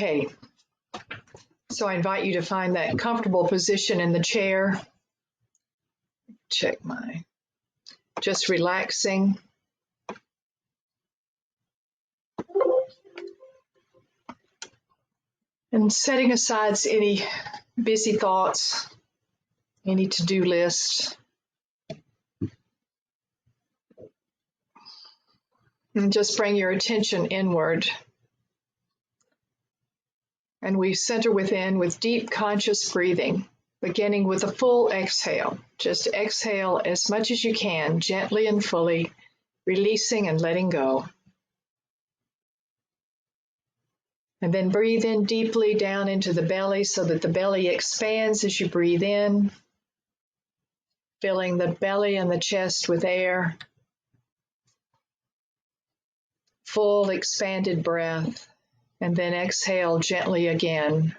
Okay, so I invite you to find that comfortable position in the chair. Check my, just relaxing. And setting aside any busy thoughts, any to-do list. And just bring your attention inward. And we center within with deep conscious breathing, beginning with a full exhale. Just exhale as much as you can, gently and fully, releasing and letting go. And then breathe in deeply down into the belly so that the belly expands as you breathe in, filling the belly and the chest with air. Full expanded breath. And then exhale gently again.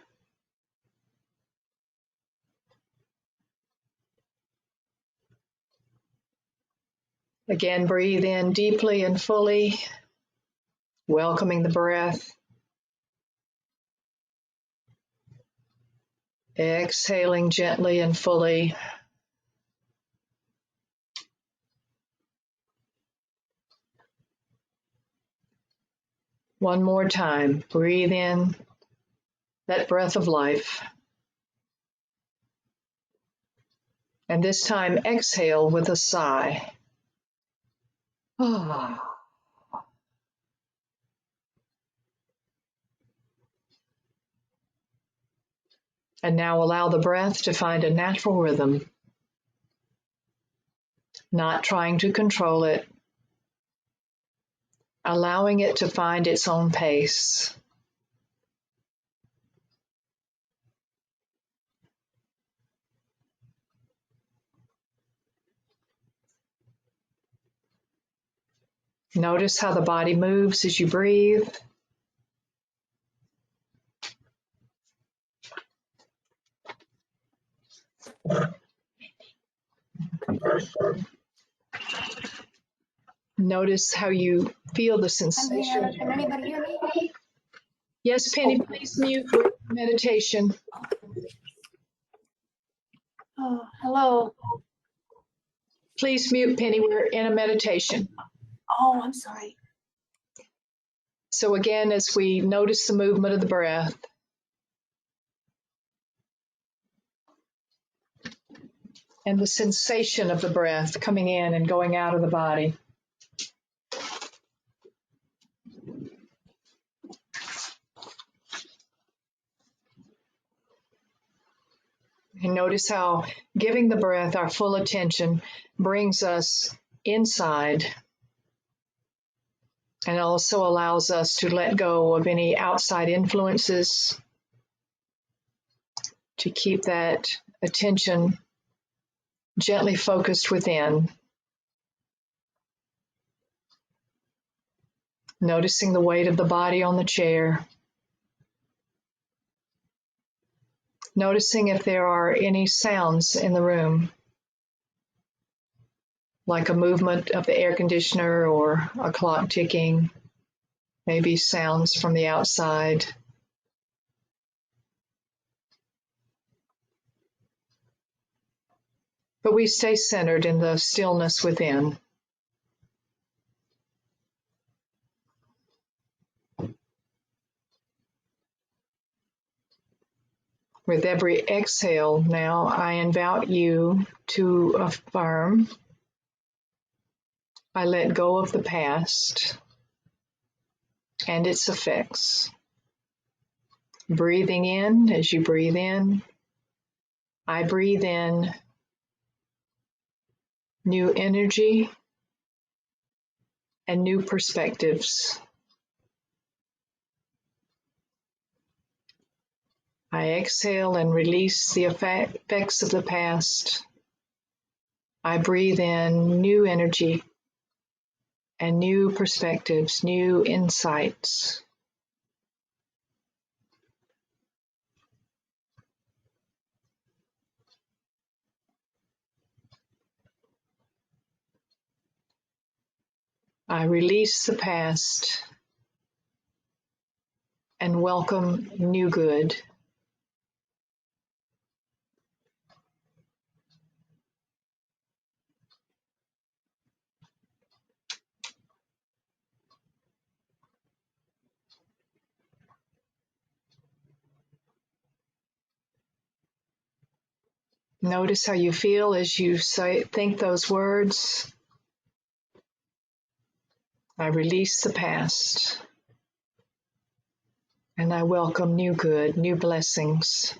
Again, breathe in deeply and fully, welcoming the breath. Exhaling gently and fully. One more time, breathe in that breath of life. And this time, exhale with a sigh. Ah. And now allow the breath to find a natural rhythm, not trying to control it, allowing it to find its own pace. Notice how the body moves as you breathe. Notice how you feel the sensation. I'm here. Can anybody hear me? Yes, Penny, please mute meditation. Oh, hello. Please mute, Penny. We're in a meditation. Oh, I'm sorry. So again, as we notice the movement of the breath, and the sensation of the breath coming in and going out of the body. And notice how giving the breath our full attention brings us inside and also allows us to let go of any outside influences, to keep that attention gently focused within. Noticing the weight of the body on the chair. Noticing if there are any sounds in the room, like a movement of the air conditioner or a clock ticking, maybe sounds from the outside. But we stay centered in the stillness within. With every exhale now, I invite you to affirm, I let go of the past and its effects. Breathing in, as you breathe in, I breathe in new energy and new perspectives. I exhale and release the effects of the past. I breathe in new energy and new perspectives, new insights. I release the past and welcome new good. Notice how you feel as you think those words. I release the past, and I welcome new good, new blessings.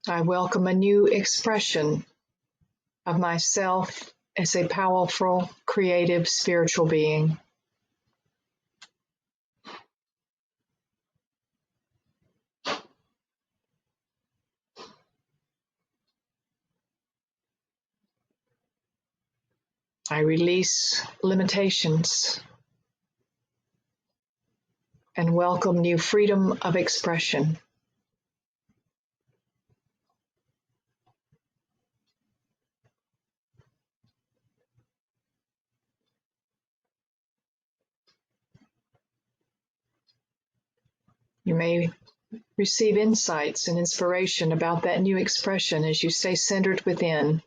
I welcome a new expression of myself as a powerful, creative, spiritual being. I release limitations and welcome new freedom of expression. You may receive insights and inspiration about that new expression as you stay centered within.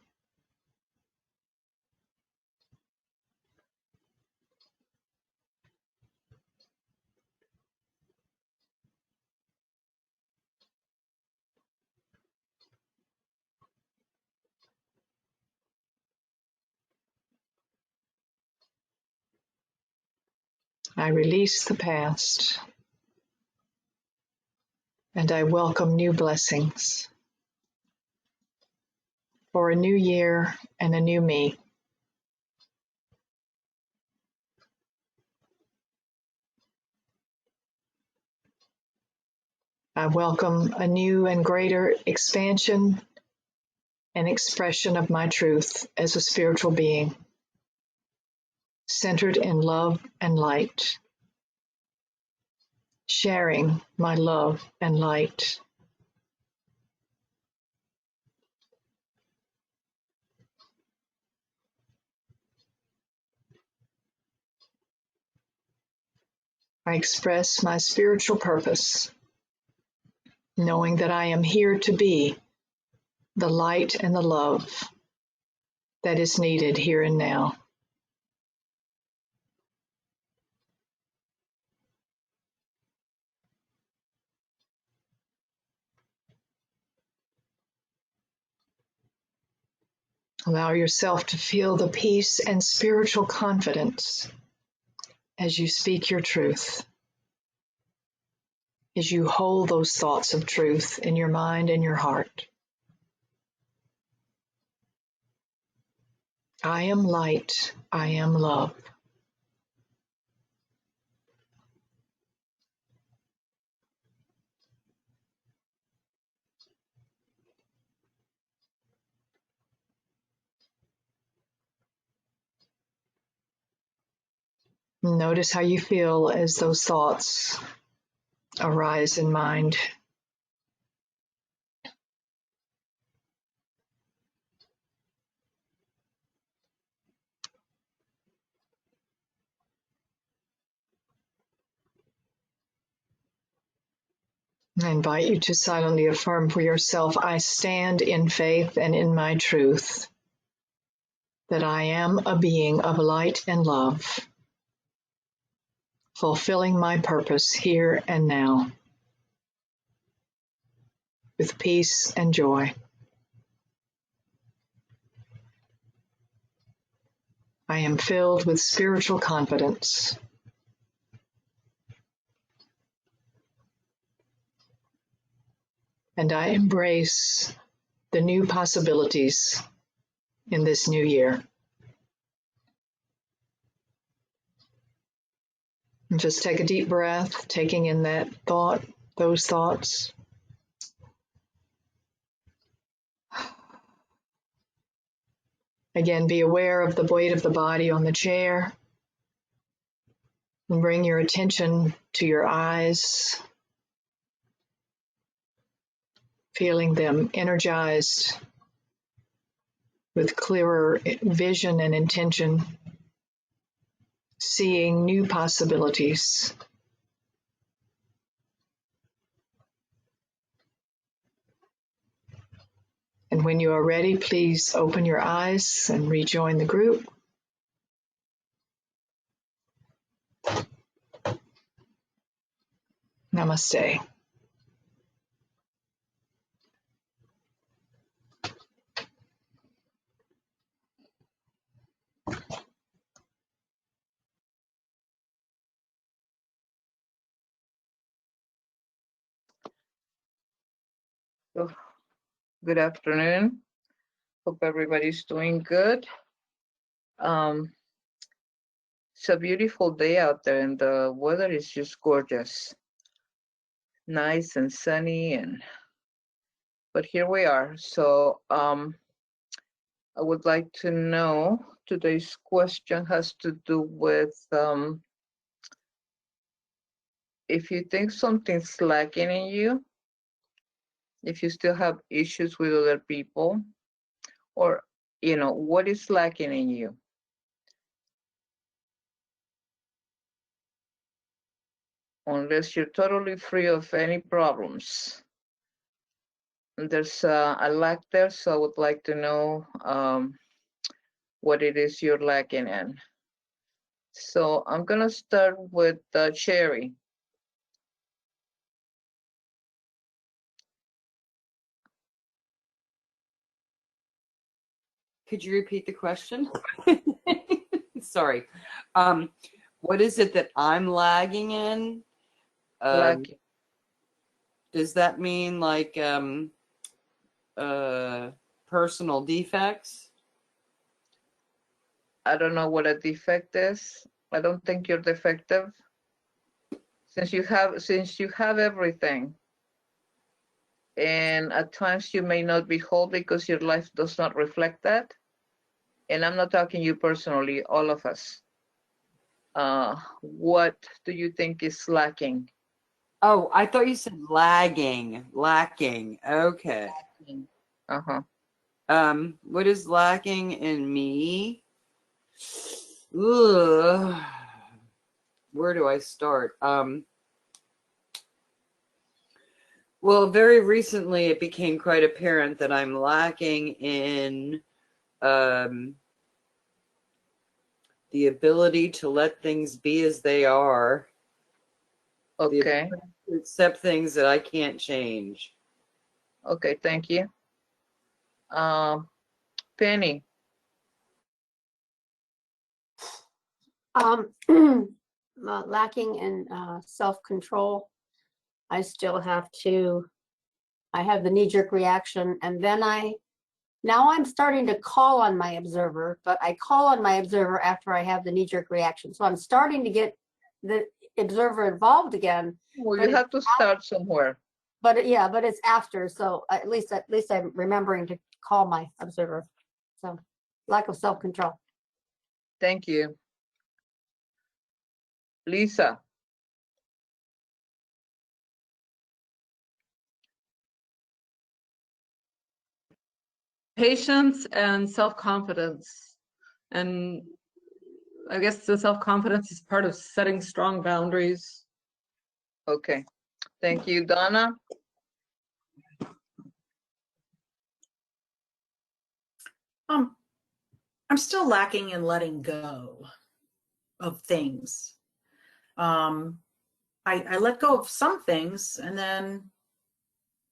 I release the past, and I welcome new blessings for a new year and a new me. I welcome a new and greater expansion and expression of my truth as a spiritual being, centered in love and light, sharing my love and light. I express my spiritual purpose, knowing that I am here to be the light and the love that is needed here and now. Allow yourself to feel the peace and spiritual confidence as you speak your truth, as you hold those thoughts of truth in your mind and your heart. I am light, I am love. Notice how you feel as those thoughts arise in mind. I invite you to silently affirm for yourself, I stand in faith and in my truth, that I am a being of light and love, fulfilling my purpose here and now, with peace and joy. I am filled with spiritual confidence. And I embrace the new possibilities in this new year. And just take a deep breath, taking in that thought, those thoughts. Again, be aware of the weight of the body on the chair. And bring your attention to your eyes, feeling them energized with clearer vision and intention. seeing new possibilities. And when you are ready, please open your eyes and rejoin the group. Namaste. So, good afternoon. Hope everybody's doing good. It's a beautiful day out there and the weather is just gorgeous. Nice and sunny, but here we are. So I would like to know, today's question has to do with if you think something's lacking in you, if you still have issues with other people, or what is lacking in you? Unless you're totally free of any problems. There's a lack there, so I would like to know what it is you're lacking in. So I'm gonna start with Cherry. Could you repeat the question? Sorry. What is it that I'm lagging in? Lacking. Does that mean like personal defects? I don't know what a defect is. I don't think you're defective. Since you have everything, and at times you may not be whole because your life does not reflect that. And I'm not talking you personally, all of us. What do you think is lacking? Oh, I thought you said lagging. Lacking. Okay. Uh-huh. What is lacking in me? Ugh. Where do I start? Well, very recently it became quite apparent that I'm lacking in the ability to let things be as they are. Okay. To accept things that I can't change. Okay, thank you. Penny. Lacking in self-control. I still have to, I have the knee-jerk reaction, and then now I'm starting to call on my observer, but I call on my observer after I have the knee-jerk reaction. So I'm starting to get the observer involved again. Well, you have to start somewhere. But yeah, but it's after, so at least I'm remembering to call my observer. So lack of self-control. Thank you. Lisa. Patience and self-confidence. And I guess the self-confidence is part of setting strong boundaries. Okay, thank you. Donna? I'm still lacking in letting go of things. I let go of some things, and then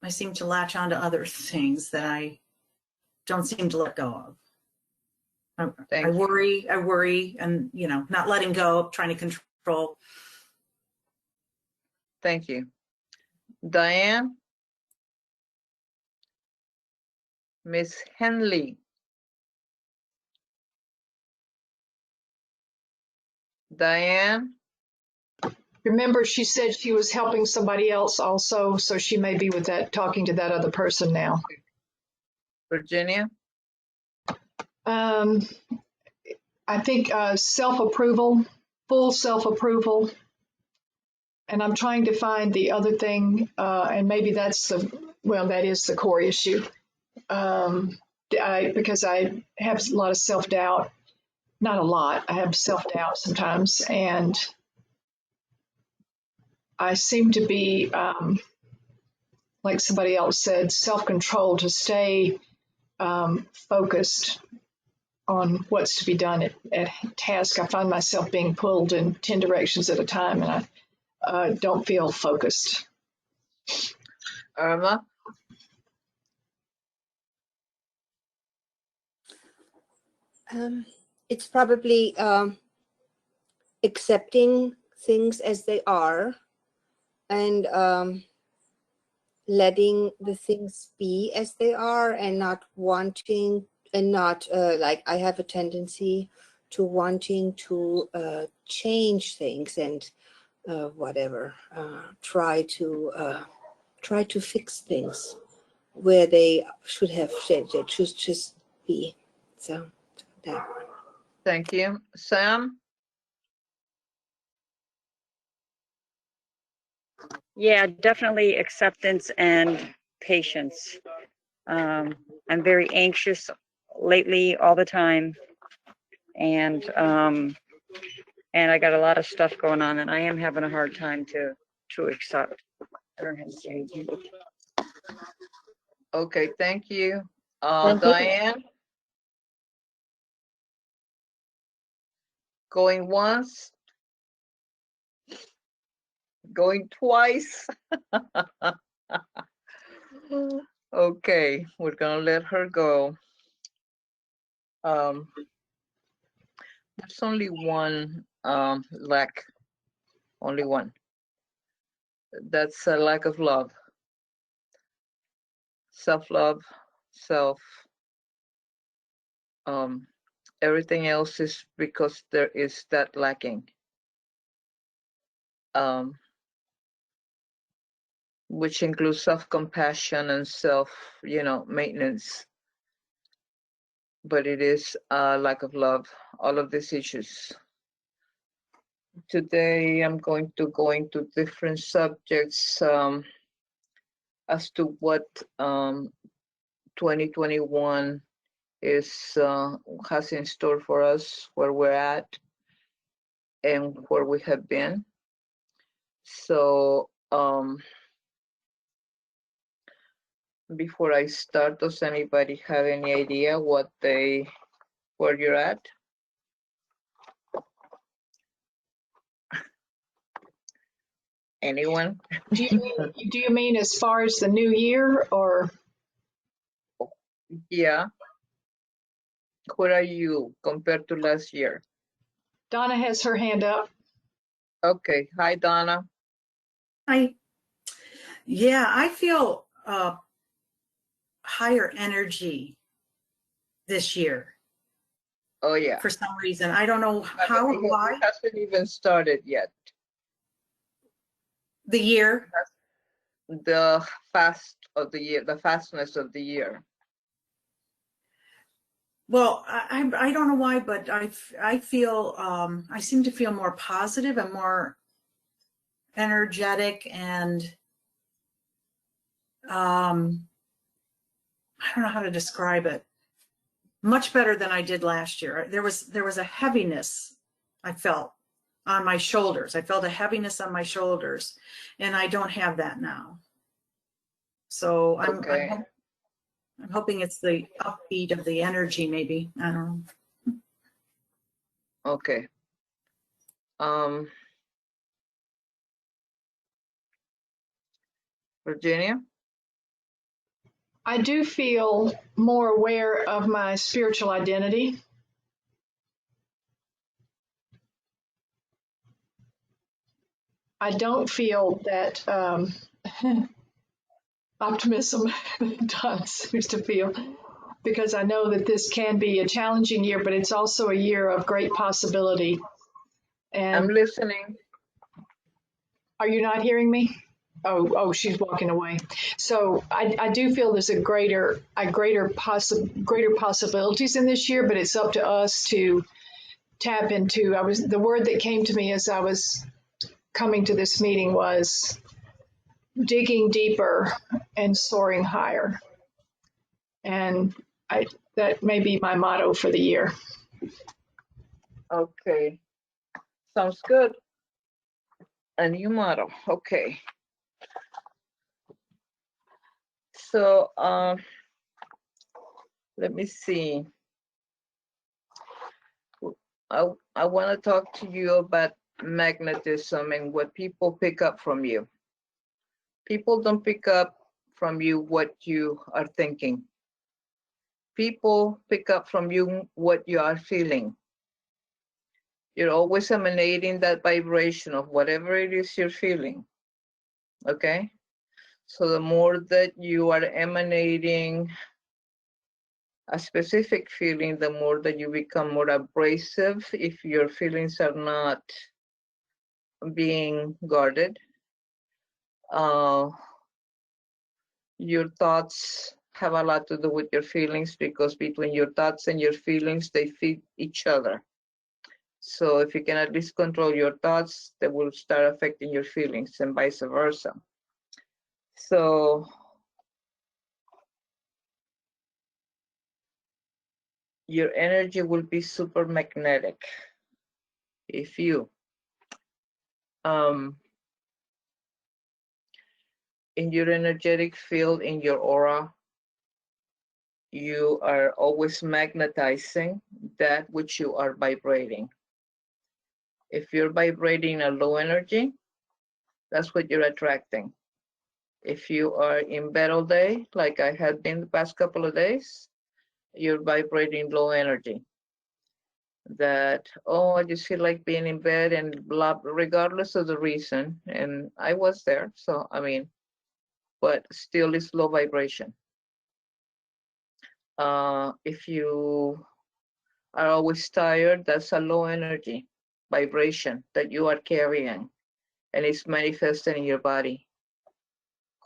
I seem to latch on to other things that I don't seem to let go of. I worry, and not letting go, trying to control. Thank you. Diane? Miss Henley? Diane? Remember, she said she was helping somebody else also, so she may be with that, talking to that other person now. Virginia? I think self-approval, full self-approval. And I'm trying to find the other thing, and maybe that is the core issue. Because I have a lot of self-doubt. not a lot. I have self-doubt sometimes, and I seem to be, like somebody else said, self-control to stay focused on what's to be done at task. I find myself being pulled in 10 directions at a time, and I don't feel focused. Irma? It's probably accepting things as they are and letting the things be as they are, and not wanting, and not like I have a tendency to wanting to change things and whatever, try to fix things where they should have said they should just be. So that. Thank you. Sam? Yeah, definitely acceptance and patience. I'm very anxious lately all the time, and I got a lot of stuff going on, and I am having a hard time to accept. I don't have to say anything. Okay, thank you. Thank you. Diane? Going once? Going twice? Okay, we're gonna let her go. There's only one lack, only one. That's a lack of love. Self-love, everything else is because there is that lacking. Which includes self-compassion and maintenance. But it is a lack of love, all of these issues. Today, I'm going to go into different subjects as to what 2021 has in store for us, where we're at, and where we have been. So, before I start, does anybody have any idea where you're at? Anyone? Do you mean as far as the new year, or? Yeah. Where are you compared to last year? Donna has her hand up. Okay. Hi, Donna. Yeah, I feel higher energy this year. Oh, yeah. For some reason. I don't know how or why. It hasn't even started yet. The year? The fast of the year, the fastness of the year. Well, I don't know why, but I feel I seem to feel more positive and more energetic, and I don't know how to describe it. Much better than I did last year. There was a heaviness I felt on my shoulders. I felt a heaviness on my shoulders, and I don't have that now. So I'm hoping it's the upbeat of the energy, maybe. I don't know. Okay. Virginia? I do feel more aware of my spiritual identity. I don't feel that optimism that Don seems to feel, because I know that this can be a challenging year, but it's also a year of great possibility. And I'm listening. Are you not hearing me? Oh, she's walking away. So I do feel there's a greater possibilities in this year, but it's up to us to tap into. The word that came to me as I was coming to this meeting was digging deeper and soaring higher. And that may be my motto for the year. Okay, sounds good. A new model. Okay. So let me see. I want to talk to you about magnetism and what people pick up from you. People don't pick up from you what you are thinking. People pick up from you what you are feeling. You're always emanating that vibration of whatever it is you're feeling. Okay? So the more that you are emanating a specific feeling, the more that you become more abrasive if your feelings are not being guarded. Your thoughts have a lot to do with your feelings, because between your thoughts and your feelings, they feed each other. So if you can at least control your thoughts, they will start affecting your feelings and vice versa. So your energy will be super magnetic if you in your energetic field, in your aura, you are always magnetizing that which you are vibrating. If you're vibrating a low energy, that's what you're attracting. If you are in bed all day, like I had been the past couple of days, you're vibrating low energy. That, oh, I just feel like being in bed and blah, regardless of the reason. And I was there, so I mean, but still it's low vibration. If you are always tired, that's a low energy vibration that you are carrying, and it's manifesting in your body.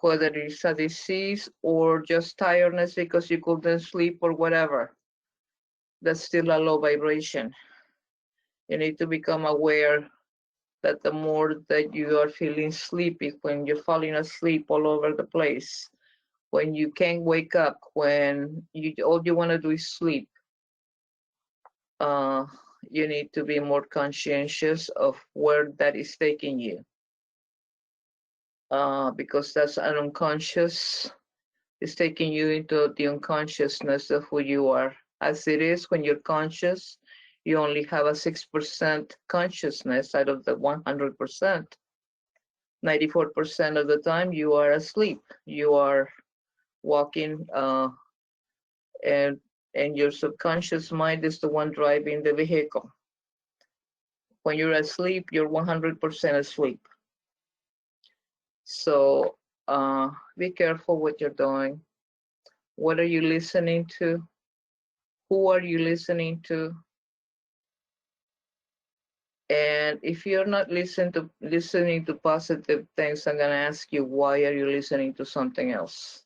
Whether it's a disease or just tiredness because you couldn't sleep or whatever, that's still a low vibration. You need to become aware that the more that you are feeling sleepy, when you're falling asleep all over the place, when you can't wake up, when all you want to do is sleep, you need to be more conscientious of where that is taking you, because that's an unconscious. It's taking you into the unconsciousness of who you are. As it is, when you're conscious, you only have a 6% consciousness out of the 100%. 94% of the time you are asleep. You are walking, and your subconscious mind is the one driving the vehicle. When you're asleep, you're 100% asleep. So be careful what you're doing. What are you listening to? Who are you listening to? And if you're not listening to positive things, I'm going to ask you, why are you listening to something else?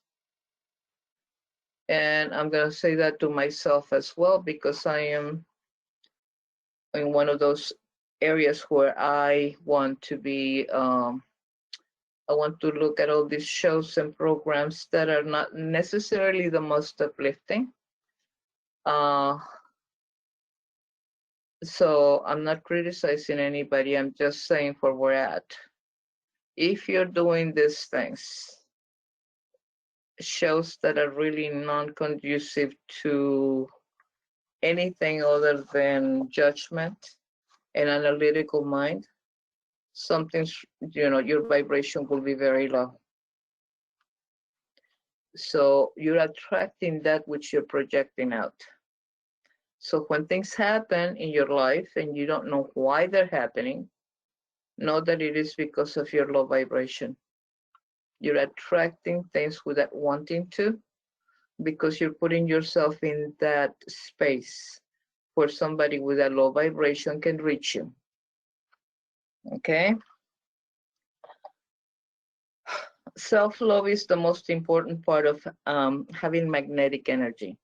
And I'm going to say that to myself as well, because I am in one of those areas where I want to be, I want to look at all these shows and programs that are not necessarily the most uplifting. So I'm not criticizing anybody. I'm just saying where we're at. If you're doing these things, shows that are really non-conducive to anything other than judgment and analytical mind, something's, your vibration will be very low. So you're attracting that which you're projecting out. So when things happen in your life and you don't know why they're happening, know that it is because of your low vibration. You're attracting things without wanting to, because you're putting yourself in that space where somebody with a low vibration can reach you. Okay? Self-love is the most important part of having magnetic energy.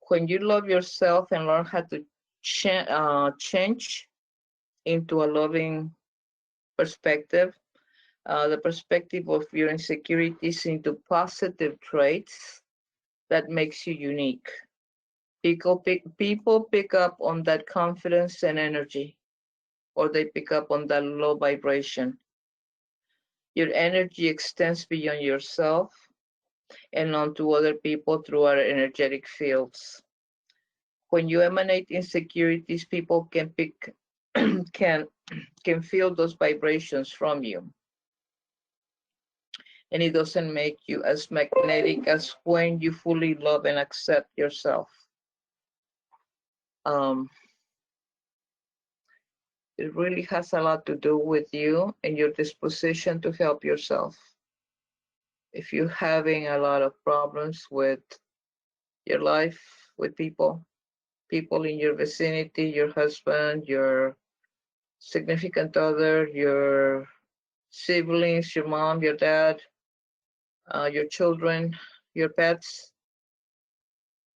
When you love yourself and learn how to change into a loving perspective, the perspective of your insecurities into positive traits, that makes you unique. People pick up on that confidence and energy, or they pick up on that low vibration. Your energy extends beyond yourself and onto other people through our energetic fields. When you emanate insecurities, people can pick can feel those vibrations from you. And it doesn't make you as magnetic as when you fully love and accept yourself. It really has a lot to do with you and your disposition to help yourself. If you're having a lot of problems with your life, with people in your vicinity, your husband, your significant other, your siblings, your mom, your dad, your children, your pets,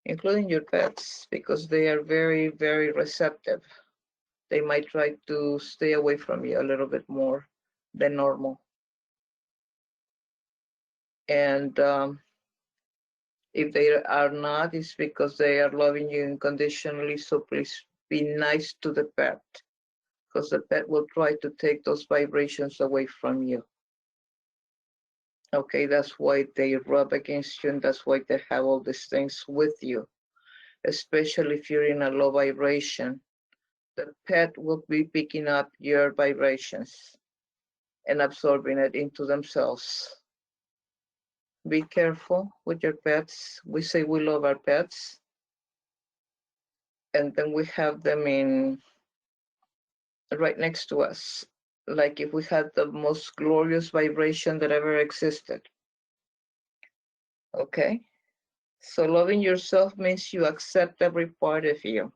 including your pets, because they are very, very receptive. They might try to stay away from you a little bit more than normal. And if they are not, it's because they are loving you unconditionally. So please be nice to the pet, because the pet will try to take those vibrations away from you. Okay, that's why they rub against you, and that's why they have all these things with you, especially if you're in a low vibration. The pet will be picking up your vibrations and absorbing it into themselves. Be careful with your pets. We say we love our pets, and then we have them in right next to us, like if we had the most glorious vibration that ever existed. Okay? So loving yourself means you accept every part of you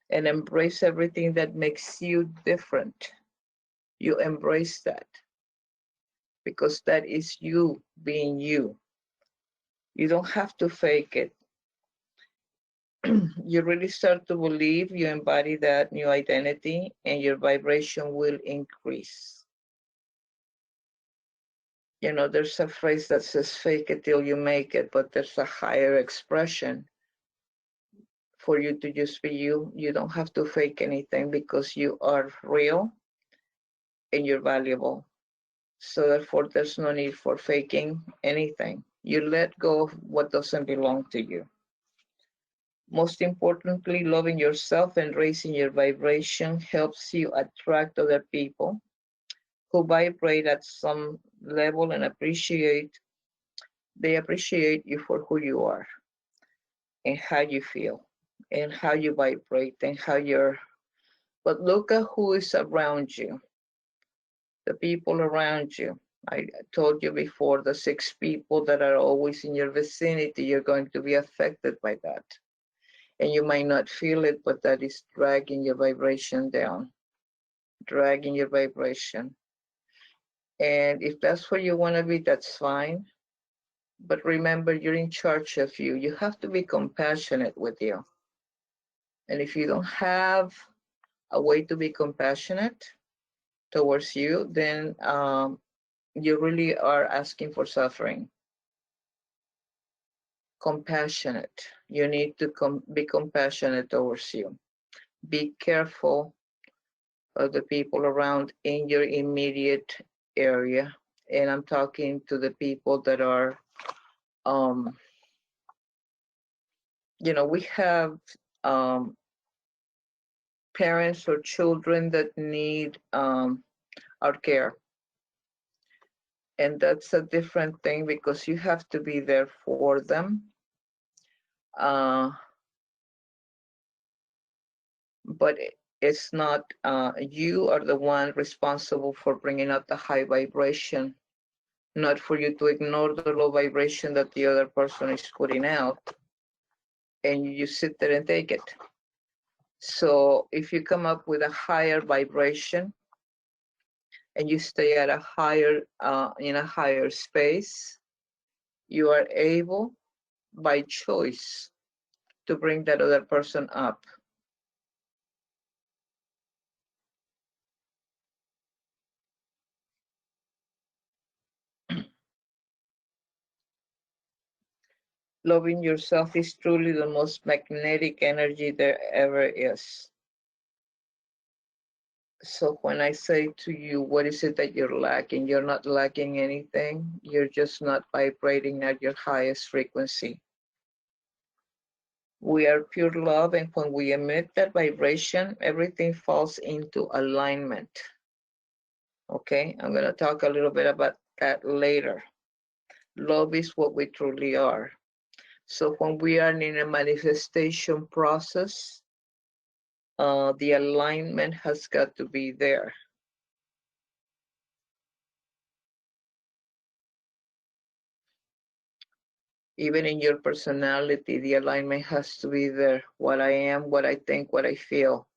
and embrace everything that makes you different. You embrace that because that is you being you. You don't have to fake it. You really start to believe you embody that new identity and your vibration will increase. You know, there's a phrase that says fake it till you make it, but there's a higher expression for you to just be you. You don't have to fake anything because you are real and you're valuable. So therefore, there's no need for faking anything. You let go of what doesn't belong to you. Most importantly, loving yourself and raising your vibration helps you attract other people who vibrate at some level and they appreciate you for who you are and how you feel and how you vibrate and but look at who is around you, the people around you. I told you before, the 6 people that are always in your vicinity, you're going to be affected by that. And you might not feel it, but that is dragging your vibration down, dragging your vibration. And if that's where you want to be, that's fine. But remember, you're in charge of you. You have to be compassionate with you. And if you don't have a way to be compassionate towards you, then you really are asking for suffering. Compassionate. You need to be compassionate towards you. Be careful of the people around in your immediate area. And I'm talking to the people that are, you know, we have parents or children that need our care. And that's a different thing because you have to be there for them. But it's not, you are the one responsible for bringing out the high vibration, not for you to ignore the low vibration that the other person is putting out and you just sit there and take it. So if you come up with a higher vibration and you stay at a higher, in a higher space, you are able by choice to bring that other person up. Loving yourself is truly the most magnetic energy there ever is. So when I say to you, what is it that you're lacking? You're not lacking anything. You're just not vibrating at your highest frequency. We are pure love, and when we emit that vibration, everything falls into alignment. Okay, I'm going to talk a little bit about that later. Love is what we truly are. So when we are in a manifestation process, the alignment has got to be there. Even in your personality, the alignment has to be there. What I am, what I think, what I feel.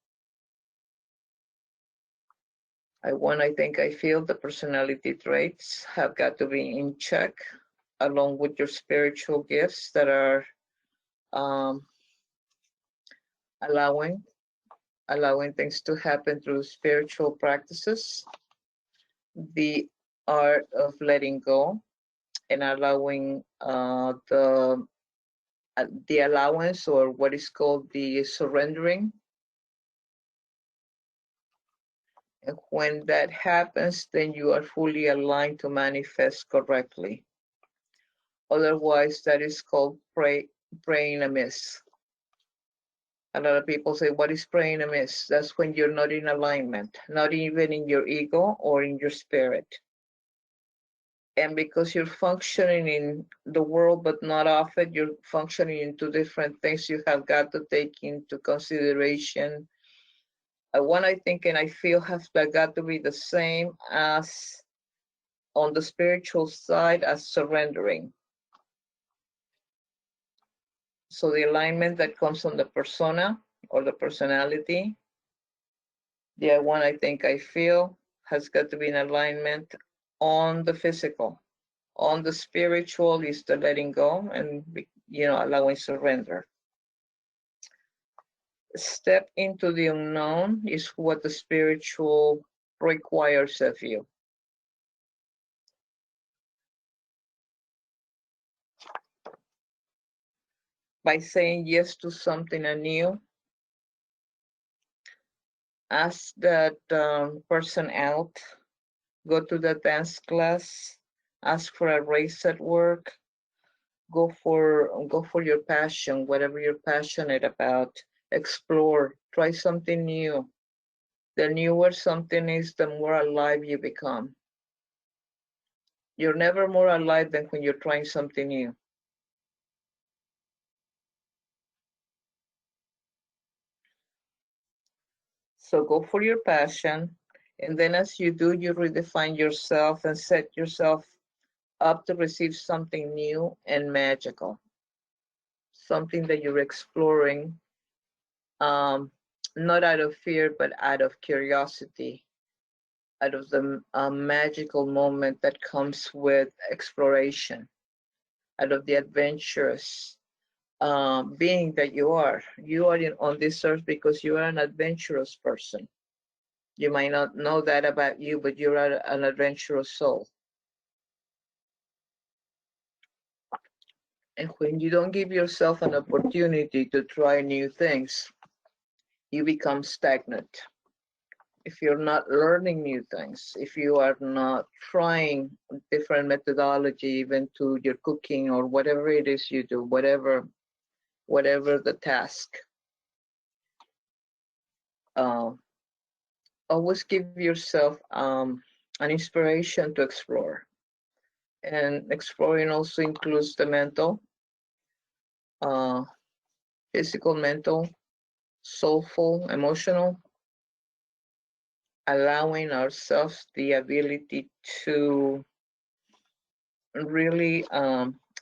I think, I feel, the personality traits have got to be in check, along with your spiritual gifts that are allowing things to happen through spiritual practices. The art of letting go and allowing the allowance, or what is called the surrendering. And when that happens, then you are fully aligned to manifest correctly. Otherwise, that is called praying amiss. A lot of people say, what is praying amiss? That's when you're not in alignment, not even in your ego or in your spirit. And because you're functioning in the world but not of it, you're functioning in two different things. You have got to take into consideration what I think and I feel has got to be the same as on the spiritual side as surrendering. So the alignment that comes on the persona or the personality, the I think, I feel, has got to be in alignment on the physical. On the spiritual is the letting go and, allowing surrender. Step into the unknown is what the spiritual requires of you. By saying yes to something anew, ask that person out, go to the dance class, ask for a raise at work, go for your passion, whatever you're passionate about, explore, try something new. The newer something is, the more alive you become. You're never more alive than when you're trying something new. So go for your passion, and then as you do, you redefine yourself and set yourself up to receive something new and magical, something that you're exploring, not out of fear, but out of curiosity, out of the magical moment that comes with exploration, out of the adventurous being that you are. You are on this earth because you are an adventurous person. You might not know that about you, but you're an adventurous soul. And when you don't give yourself an opportunity to try new things, you become stagnant. If you're not learning new things, if you are not trying different methodology, even to your cooking or whatever it is you do, whatever the task, always give yourself an inspiration to explore. And exploring also includes the mental, physical, mental, soulful, emotional, allowing ourselves the ability to really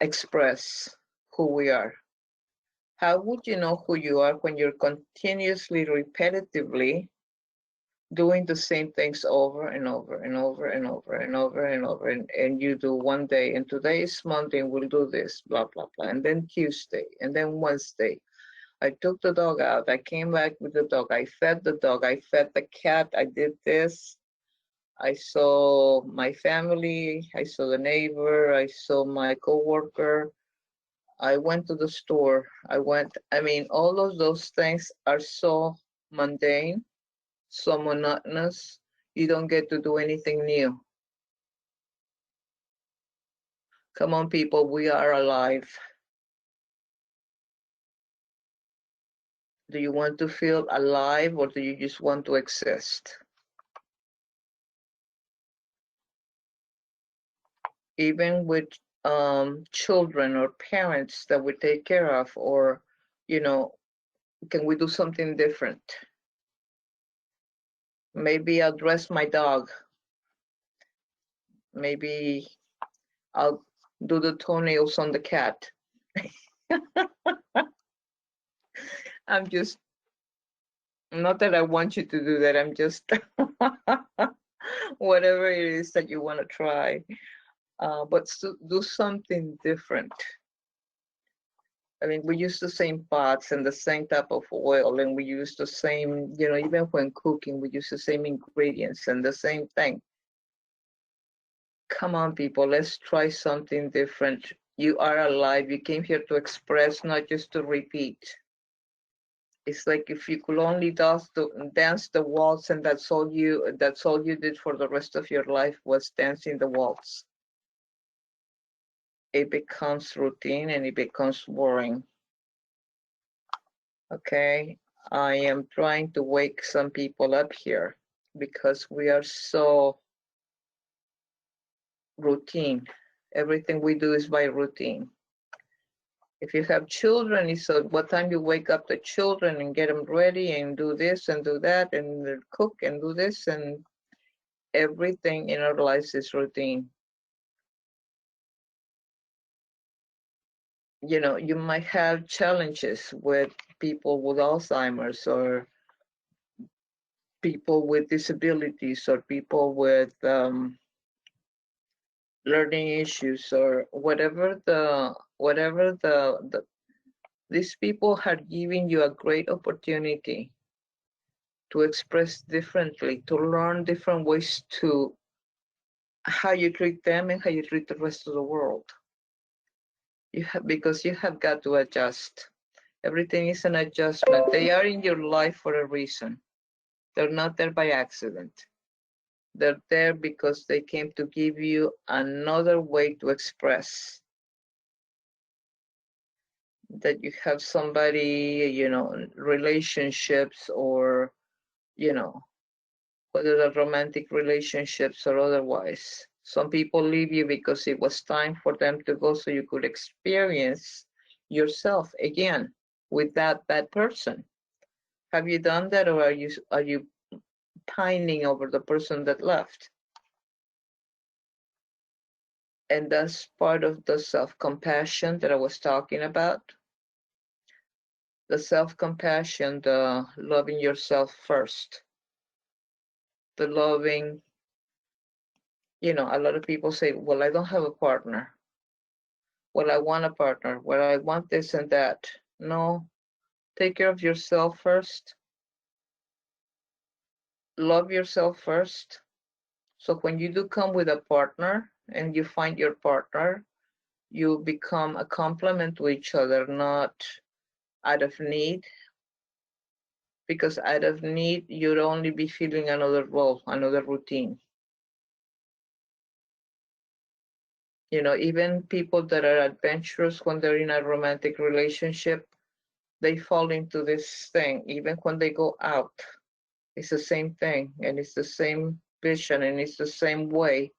express who we are. How would you know who you are when you're continuously, repetitively doing the same things over and over and over and over and over and over, and you do one day, and today is Monday, and we'll do this, blah, blah, blah, and then Tuesday, and then Wednesday. I took the dog out, I came back with the dog, I fed the dog, I fed the cat, I did this, I saw my family, I saw the neighbor, I saw my coworker, I went to the store. I mean, all of those things are so mundane, so monotonous. You don't get to do anything new. Come on, people, we are alive. Do you want to feel alive or do you just want to exist? Even with children or parents that we take care of, or, you know, can we do something different? Maybe I'll dress my dog. Maybe I'll do the toenails on the cat. I'm just, not that I want you to do that, I'm just, whatever it is that you want to try, but do something different. I mean, we use the same pots and the same type of oil, and we use the same, you know, even when cooking, we use the same ingredients and the same thing. Come on, people, let's try something different. You are alive. You came here to express, not just to repeat. It's like if you could only dance the waltz, and that's all you did for the rest of your life was dancing the waltz. It becomes routine and it becomes boring. Okay, I am trying to wake some people up here because we are so routine. Everything we do is by routine. If you have children, it's what time you wake up the children and get them ready and do this and do that and cook and do this, and everything in our lives is routine. You know, you might have challenges with people with Alzheimer's or people with disabilities or people with learning issues or whatever these people are giving you a great opportunity to express differently, to learn different ways to how you treat them and how you treat the rest of the world. Because you have got to adjust. Everything is an adjustment. They are in your life for a reason. They're not there by accident. They're there because they came to give you another way to express that you have somebody, you know, relationships or, you know, whether they're romantic relationships or otherwise. Some people leave you because it was time for them to go so you could experience yourself again with that person. Have you done that, or are you pining over the person that left? And that's part of the self-compassion that I was talking about. The self-compassion, the loving yourself first. The loving, you know, a lot of people say, well, I don't have a partner. Well, I want a partner. Well, I want this and that. No, take care of yourself first. Love yourself first. So when you do come with a partner and you find your partner, you become a complement to each other, not out of need. Because out of need, you'd only be filling another role, another routine. You know, even people that are adventurous when they're in a romantic relationship, they fall into this thing. Even when they go out, it's the same thing, and it's the same vision, and it's the same way.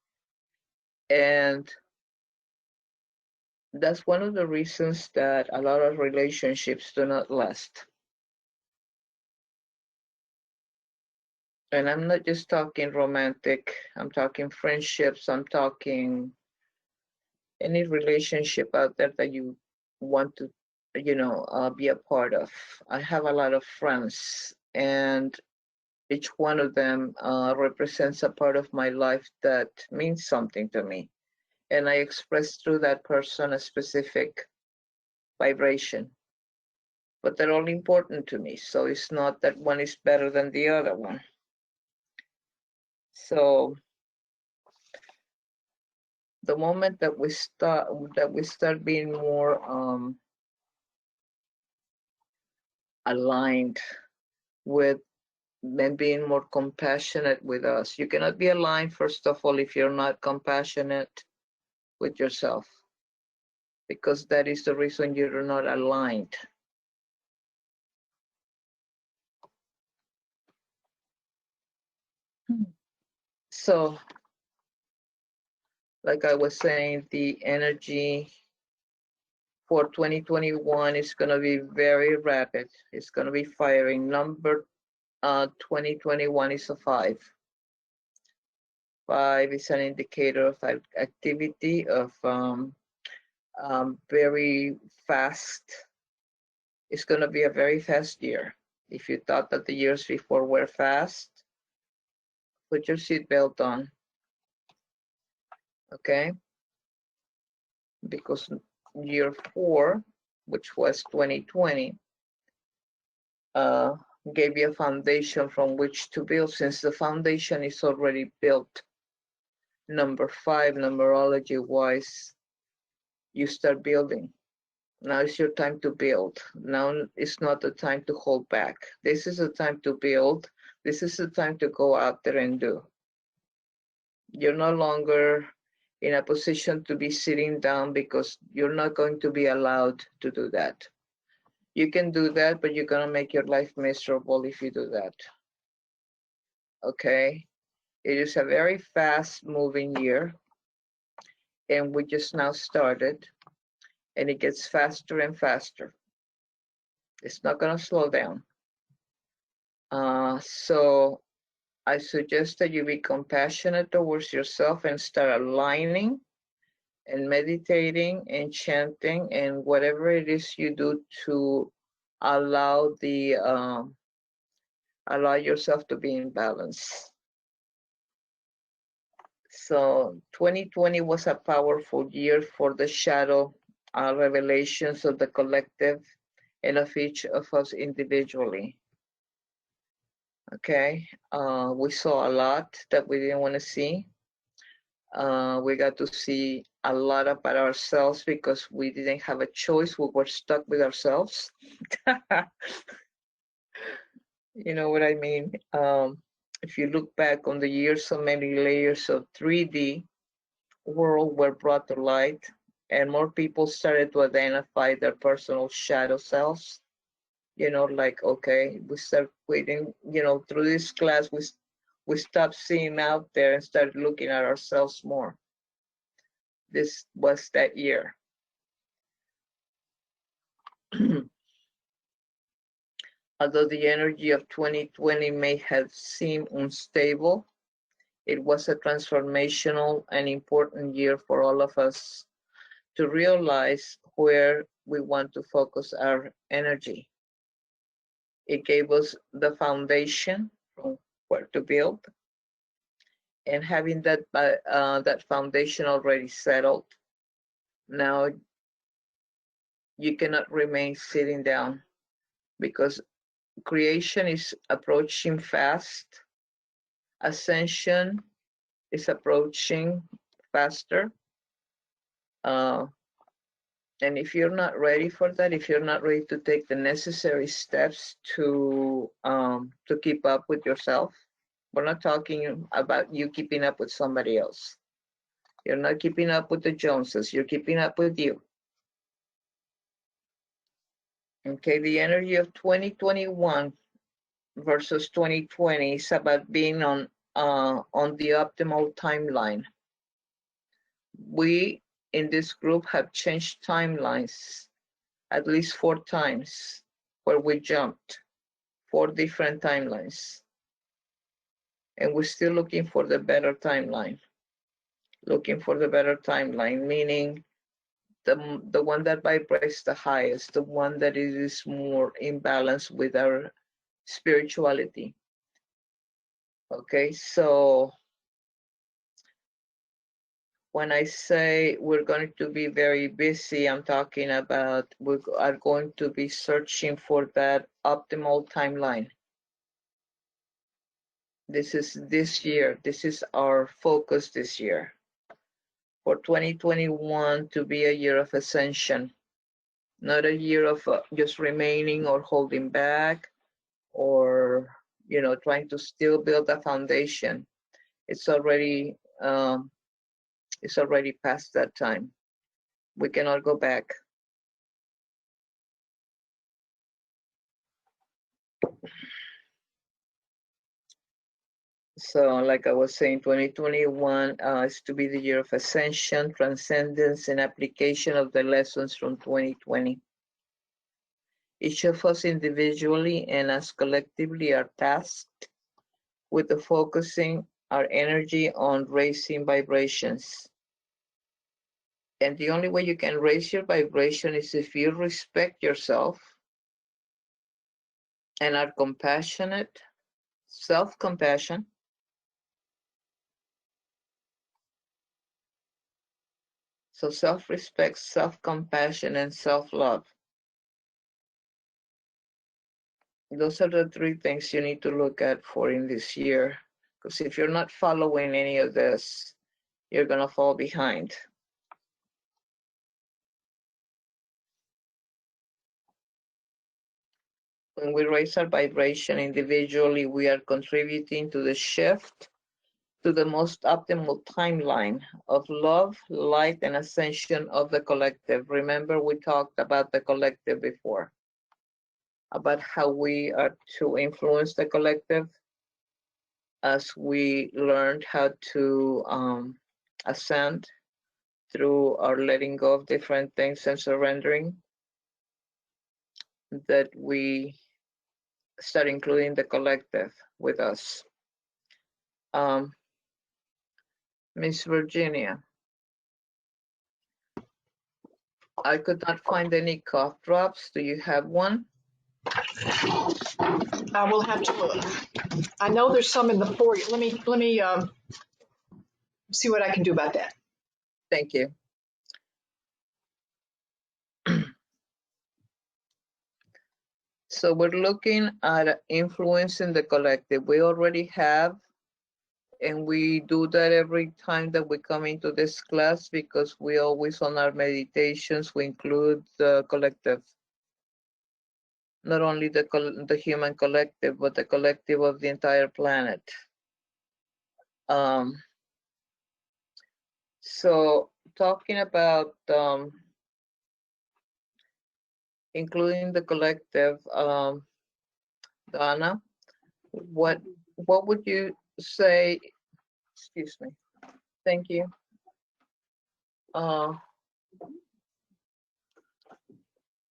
And that's one of the reasons that a lot of relationships do not last. And I'm not just talking romantic, I'm talking friendships, I'm talking any relationship out there that you want to, you know, be a part of. I have a lot of friends, and each one of them represents a part of my life that means something to me. And I express through that person a specific vibration. But they're all important to me. So it's not that one is better than the other one. So the moment that we start being more aligned with and being more compassionate with us. You cannot be aligned, first of all, if you're not compassionate with yourself, because that is the reason you're not aligned. So, like I was saying, the energy for 2021 is going to be very rapid. It's going to be firing. Number 2021 is a 5. 5 is an indicator of activity, of very fast. It's going to be a very fast year. If you thought that the years before were fast, put your seatbelt on, okay? Because year 4, which was 2020, gave you a foundation from which to build. Since the foundation is already built, number 5, numerology-wise, you start building. Now is your time to build. Now is not the time to hold back. This is the time to build. This is the time to go out there and do. You're no longer in a position to be sitting down, because you're not going to be allowed to do that. You can do that, but you're going to make your life miserable if you do that. Okay? It is a very fast moving year, and we just now started, and it gets faster and faster. It's not going to slow down. So I suggest that you be compassionate towards yourself and start aligning and meditating and chanting and whatever it is you do to allow allow yourself to be in balance. So 2020 was a powerful year for the shadow revelations of the collective and of each of us individually. Okay, we saw a lot that we didn't want to see. We got to see a lot about ourselves because we didn't have a choice. We were stuck with ourselves. You know what I mean? If you look back on the years, so many layers of 3D world were brought to light, and more people started to identify their personal shadow selves. You know, like, okay, we start waiting, you know, through this class, we stopped seeing out there and started looking at ourselves more. This was that year. Although the energy of 2020 may have seemed unstable, it was a transformational and important year for all of us to realize where we want to focus our energy. It gave us the foundation from where to build, and having that that foundation already settled, now you cannot remain sitting down, because creation is approaching fast, ascension is approaching faster, and if you're not ready for that, if you're not ready to take the necessary steps to keep up with yourself, we're not talking about you keeping up with somebody else. You're not keeping up with the Joneses, you're keeping up with you. Okay, the energy of 2021 versus 2020 is about being on the optimal timeline. We in this group have changed timelines at least 4 times, where we jumped 4 different timelines, and we're still looking for the better timeline. Looking for the better timeline, meaning the one that vibrates the highest, the one that is more in balance with our spirituality. Okay, so when I say we're going to be very busy, I'm talking about we are going to be searching for that optimal timeline. This is this year. This is our focus this year. for 2021 to be a year of ascension, not a year of just remaining or holding back or, you know, trying to still build a foundation. It's already past that time. We cannot go back. So like I was saying, 2021 is to be the year of ascension, transcendence, and application of the lessons from 2020. Each of us individually and as collectively are tasked with the focusing our energy on raising vibrations. And the only way you can raise your vibration is if you respect yourself and are compassionate, self-compassion, so self-respect, self-compassion, and self-love. Those are the three things you need to look at for in this year. Because if you're not following any of this, you're gonna fall behind. When we raise our vibration individually, we are contributing to the shift to the most optimal timeline of love, light, and ascension of the collective. Remember, we talked about the collective before, about how we are to influence the collective as we learned how to ascend through our letting go of different things and surrendering, that we start including the collective with us. Miss Virginia, I could not find any cough drops. Do you have one? I will have to look. I know there's some in the foyer. Let me see what I can do about that. Thank you. So we're looking at influencing the collective. We already have, and we do that every time that we come into this class because we always on our meditations, we include the collective. Not only the human collective, but the collective of the entire planet. So talking about including the collective, Donna, what would you say? Excuse me. Thank you.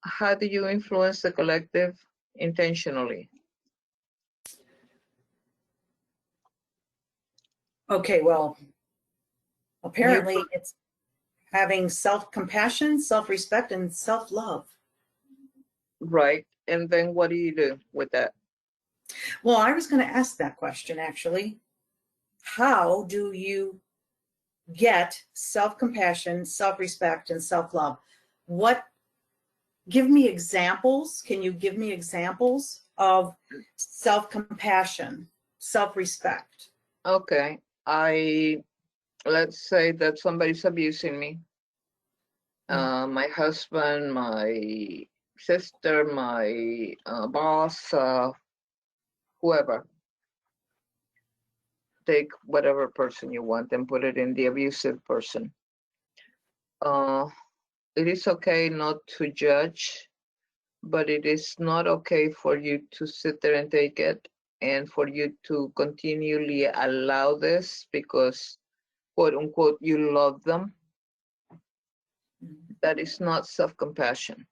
How do you influence the collective intentionally? Okay, well, apparently it's having self-compassion, self-respect, and self-love. Right. And then what do you do with that? Well, I was going to ask that question, actually. How do you get self-compassion, self-respect, and self-love? Give me examples. Can you give me examples of self-compassion, self-respect? Okay. Let's say that somebody's abusing me. My husband, my sister, my boss, whoever. Take whatever person you want and put it in the abusive person. It is okay not to judge, but it is not okay for you to sit there and take it and for you to continually allow this because, quote unquote, you love them. That is not self-compassion.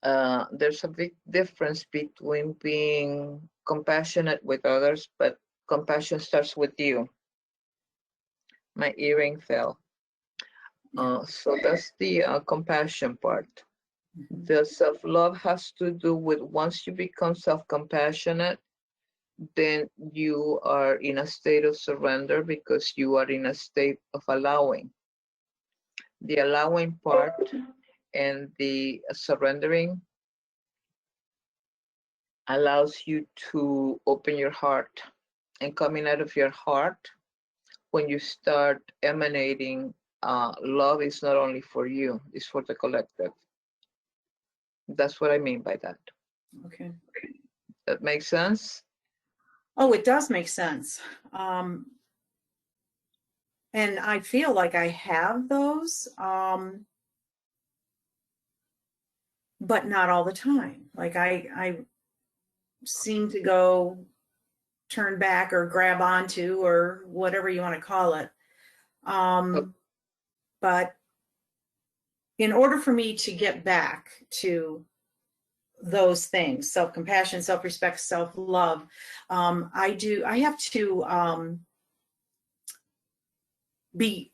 There's a big difference between being compassionate with others, but compassion starts with you. My earring fell. So that's the compassion part. The self-love has to do with once you become self-compassionate, then you are in a state of surrender because you are in a state of allowing. The allowing part and the surrendering allows you to open your heart, and coming out of your heart when you start emanating, love is not only for you, it's for the collective. That's what I mean by that. Okay. That makes sense? Oh, it does make sense. And I feel like I have those, but not all the time. Like I seem to go turn back or grab onto or whatever you want to call it. But in order for me to get back to those things, self-compassion, self-respect, self-love, I have to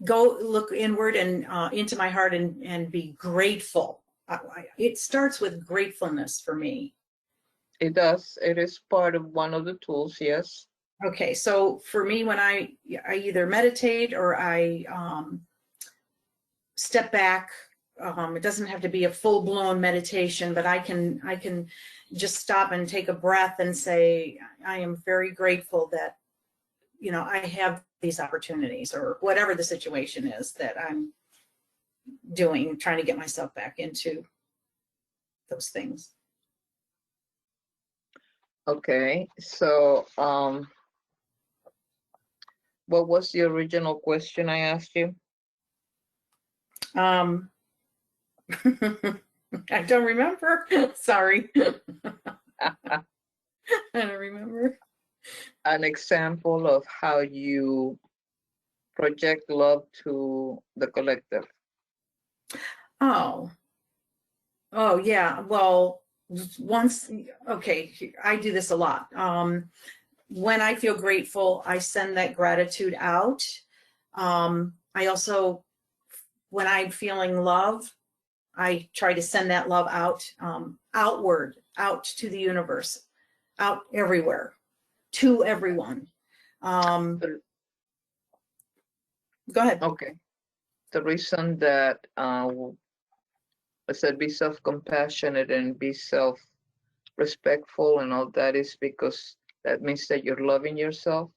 go look inward and into my heart and be grateful. It starts with gratefulness for me. It does. It is part of one of the tools, yes. Okay, so for me, when I either meditate or I step back, it doesn't have to be a full-blown meditation, but I can just stop and take a breath and say, I am very grateful that, you know, I have these opportunities, or whatever the situation is that I'm doing, trying to get myself back into those things. Okay, so what was the original question I asked you? I don't remember. Sorry. I don't remember. An example of how you project love to the collective. Oh yeah. Well, once, okay, I do this a lot. When I feel grateful, I send that gratitude out. I also, when I'm feeling love, I try to send that love out, outward, out to the universe, out everywhere, to everyone. Go ahead. Okay. The reason that I said be self-compassionate and be self-respectful and all that is because that means that you're loving yourself.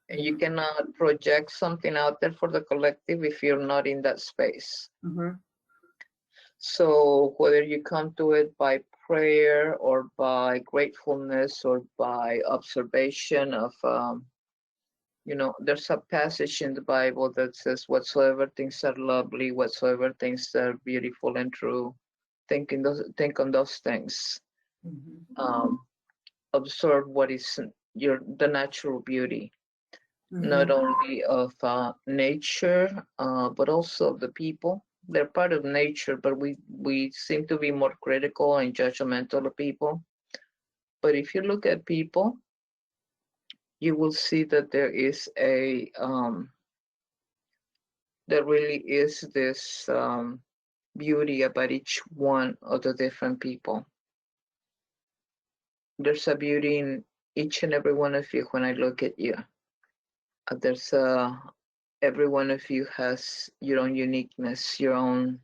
And you cannot project something out there for the collective if you're not in that space. Mm-hmm. So whether you come to it by prayer or by gratefulness or by observation of, you know, there's a passage in the Bible that says, whatsoever things are lovely, whatsoever things are beautiful and true, think on those things. Mm-hmm. Observe what is the natural beauty. Mm-hmm. Not only of nature, but also of the people. They're part of nature, but we seem to be more critical and judgmental of people. But if you look at people, you will see that there is there really is this beauty about each one of the different people. There's a beauty in each and every one of you when I look at you. There's every one of you has your own uniqueness, your own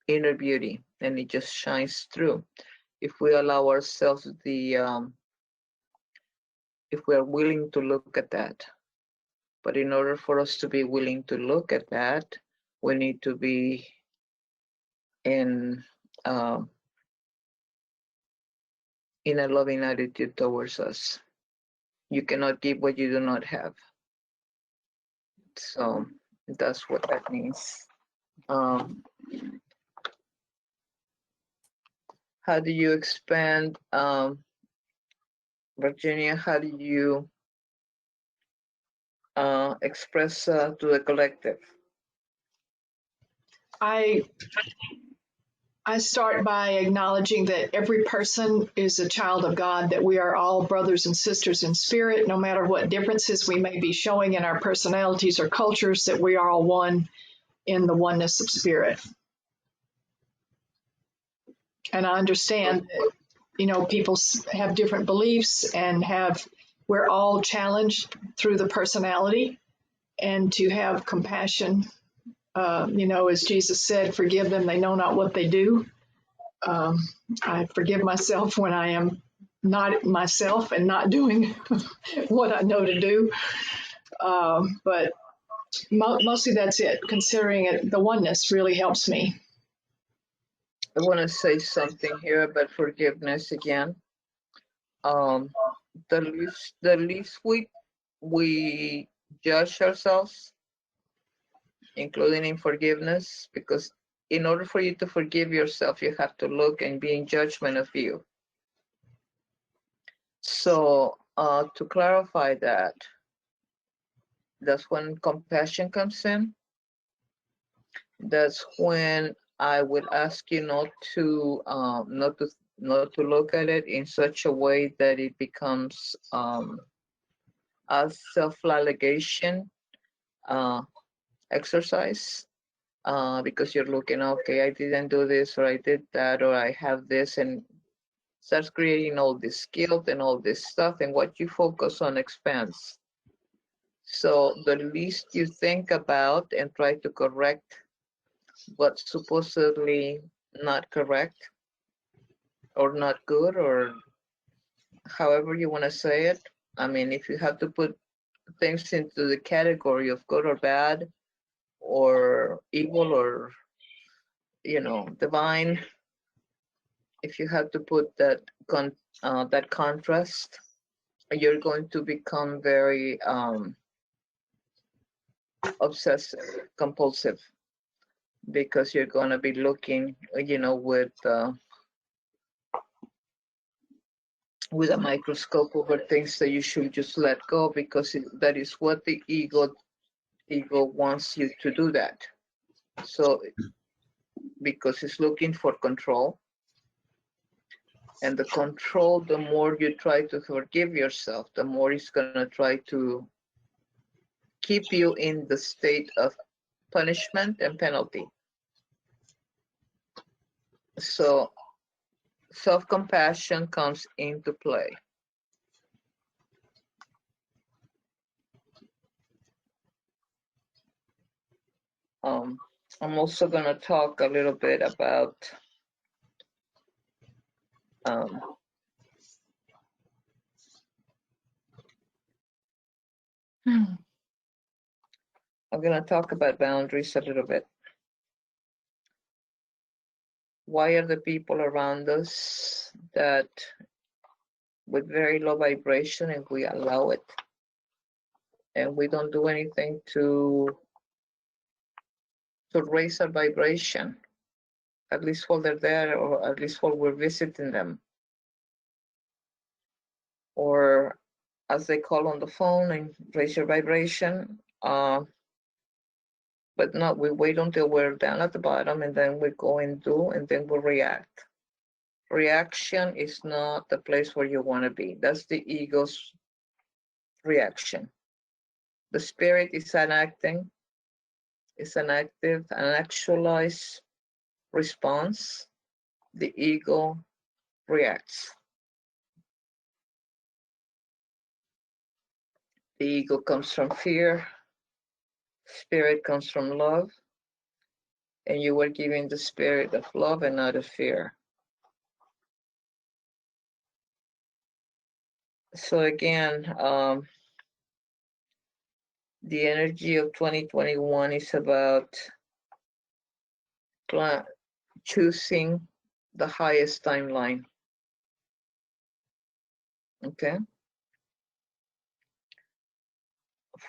inner beauty, and it just shines through. If we allow ourselves if we are willing to look at that. But in order for us to be willing to look at that, we need to be in a loving attitude towards us. You cannot give what you do not have. So that's what that means. How do you expand, Virginia, how do you express to the collective? I start by acknowledging that every person is a child of God, that we are all brothers and sisters in spirit, no matter what differences we may be showing in our personalities or cultures, that we are all one in the oneness of spirit. And I understand that, you know, people have different beliefs and we're all challenged through the personality, and to have compassion. You know, as Jesus said, forgive them, they know not what they do. I forgive myself when I am not myself and not doing what I know to do. But Mostly that's it. Considering it, the oneness really helps me. I want to say something here about forgiveness again. Um, the least we judge ourselves, including in forgiveness, because in order for you to forgive yourself, you have to look and be in judgment of you. So to clarify that, that's when compassion comes in. That's when I would ask you not to look at it in such a way that it becomes a self-flagellation exercise, because you're looking, okay, I didn't do this, or I did that, or I have this, and starts creating all this guilt and all this stuff, and what you focus on expands. So the least you think about and try to correct what's supposedly not correct or not good, or however you want to say it. I mean, if you have to put things into the category of good or bad, or evil, or divine, if you have to put that that contrast, you're going to become very obsessive compulsive, because you're going to be looking with a microscope over things that you should just let go, because that is what the ego wants you to do that. So because it's looking for control, and the control, the more you try to forgive yourself, the more it's going to try to keep you in the state of punishment and penalty. So self-compassion comes into play. I'm also going to talk a little bit about I'm going to talk about boundaries a little bit. Why are the people around us that with very low vibration, if we allow it and we don't do anything to raise our vibration, at least while they're there, or at least while we're visiting them, or as they call on the phone and raise your vibration, but not, we wait until we're down at the bottom, and then we go and do, and then we react. Reaction is not the place where you want to be. That's the ego's reaction. The spirit is an acting, it's an active, an actualized response. The ego reacts. The ego comes from fear, spirit comes from love, and you were giving the spirit of love and not of fear. So again, the energy of 2021 is about choosing the highest timeline. Okay?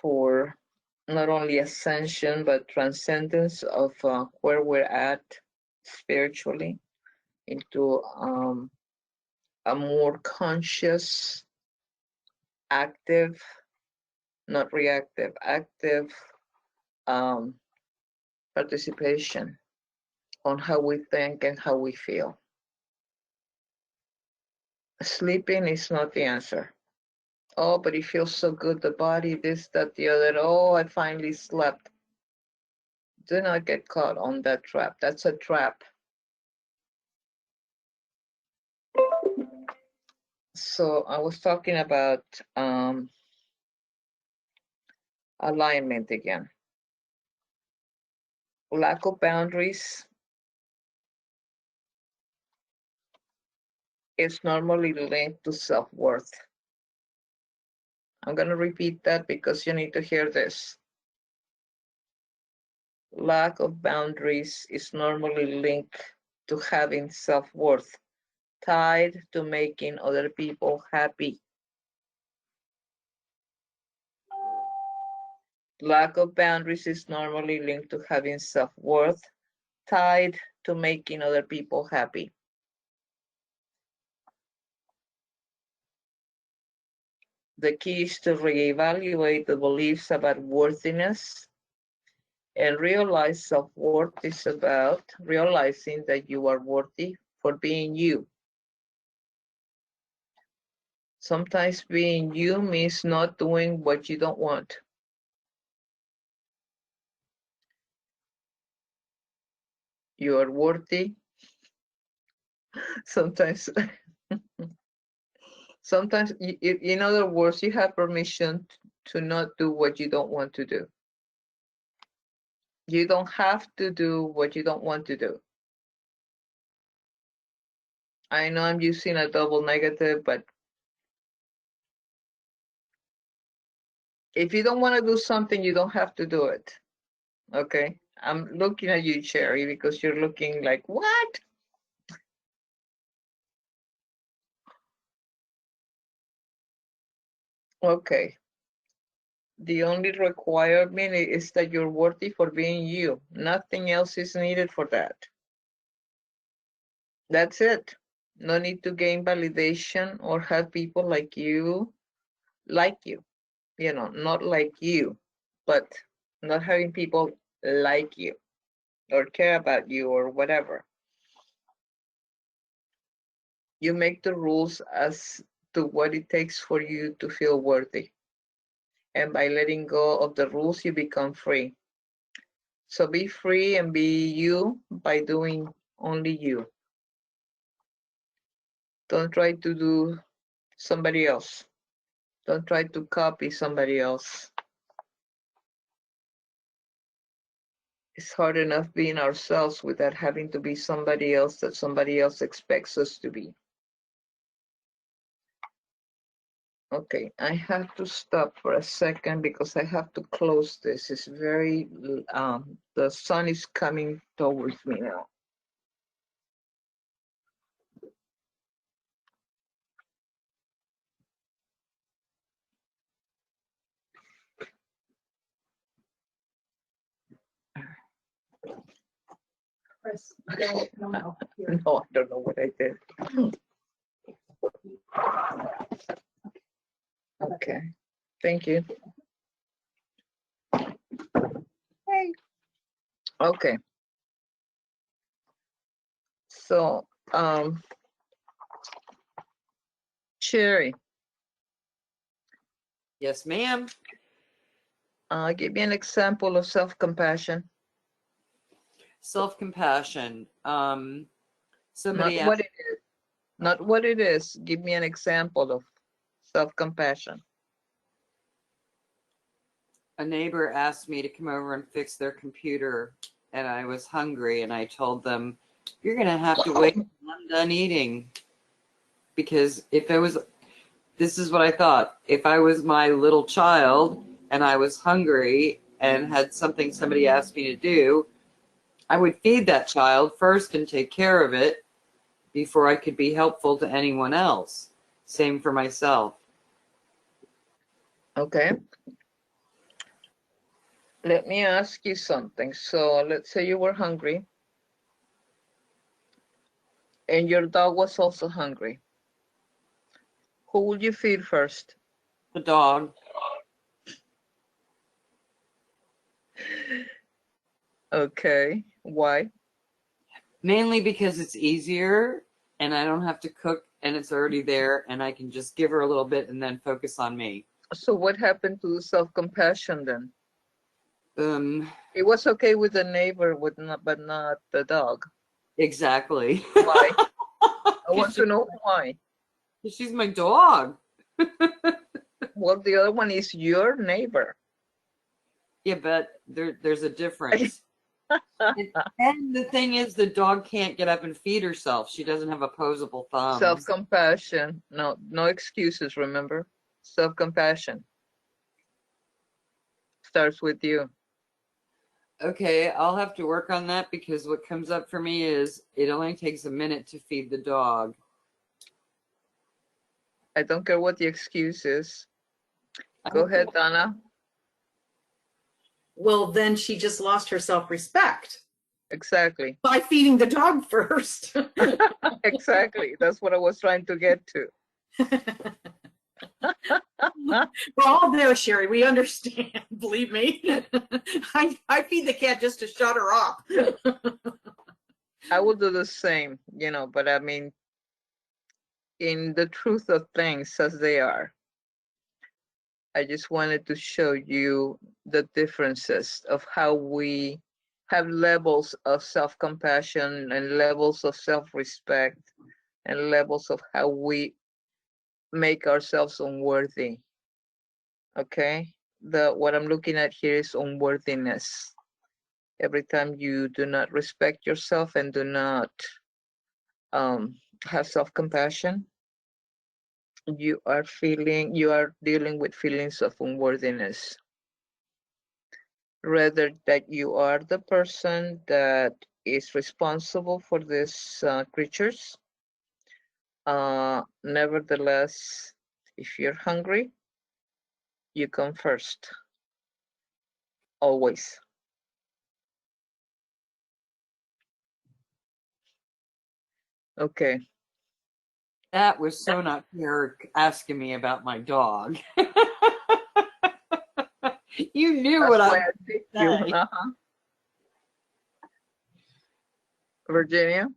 For not only ascension, but transcendence of where we're at spiritually, into a more conscious, active, not reactive, active participation on how we think and how we feel. Sleeping is not the answer. Oh, but it feels so good, the body, this, that, the other. Oh, I finally slept. Do not get caught on that trap. That's a trap. So I was talking about alignment again. Lack of boundaries is normally linked to self-worth. I'm going to repeat that because you need to hear this. Lack of boundaries is normally linked to having self-worth, tied to making other people happy. Lack of boundaries is normally linked to having self-worth, tied to making other people happy. The key is to reevaluate the beliefs about worthiness and realize self-worth is about realizing that you are worthy for being you. Sometimes being you means not doing what you don't want. You are worthy. Sometimes, in other words, you have permission to not do what you don't want to do. You don't have to do what you don't want to do. I know I'm using a double negative, but if you don't want to do something, you don't have to do it. Okay? I'm looking at you, Cherry, because you're looking like, what? Okay. The only requirement is that you're worthy for being you. Nothing else is needed for that. That's it. No need to gain validation or have people like you, not like you, but not having people like you or care about you or whatever. You make the rules as to what it takes for you to feel worthy. And by letting go of the rules, you become free. So be free and be you by doing only you. Don't try to do somebody else. Don't try to copy somebody else. It's hard enough being ourselves without having to be somebody else that somebody else expects us to be. Okay, I have to stop for a second because I have to close this. It's very, the sun is coming towards me now. Chris, no. No, I don't know what I did. Okay, thank you. Hey. Okay. So, Cherry, Yes, ma'am. give me an example of self-compassion. Self-compassion. Not Somebody asked, what it is. Not what it is. Give me an example of self-compassion. a neighbor asked me to come over and fix their computer, and I was hungry, and I told them, "You're gonna have to wait until I'm done eating," because this is what I thought. If I was my little child and I was hungry and had something somebody asked me to do, I would feed that child first and take care of it before I could be helpful to anyone else. Same for myself. Okay. Let me ask you something. So let's say you were hungry and your dog was also hungry. Who would you feed first? The dog. Okay. Why? Mainly because it's easier and I don't have to cook and it's already there and I can just give her a little bit and then focus on me. So what happened to the self-compassion then? It was okay with the neighbor, but not the dog. Exactly. Why? I want to know why. She's my dog. Well, the other one is your neighbor. Yeah, but there's a difference. And the thing is, the dog can't get up and feed herself. She doesn't have opposable thumbs. Self-compassion. No excuses, remember? Self-compassion starts with you. Okay, I'll have to work on that because what comes up for me is it only takes a minute to feed the dog. I don't care what the excuse is. Go ahead, Donna. Well, then she just lost her self-respect Exactly. by feeding the dog first. Exactly. That's what I was trying to get to. We're all there, Sherry. We understand. Believe me. I feed the cat just to shut her up. I will do the same, you know, but I mean, in the truth of things as they are, I just wanted to show you the differences of how we have levels of self-compassion and levels of self-respect and levels of how we make ourselves unworthy. Okay? What I'm looking at here is unworthiness. Every time you do not respect yourself and do not have self-compassion, you are dealing with feelings of unworthiness. Rather that you are the person that is responsible for these creatures. Nevertheless, if you're hungry, you come first, always. Okay. That was so not fair asking me about my dog. You knew That's what why I I picked you. say. Virginia?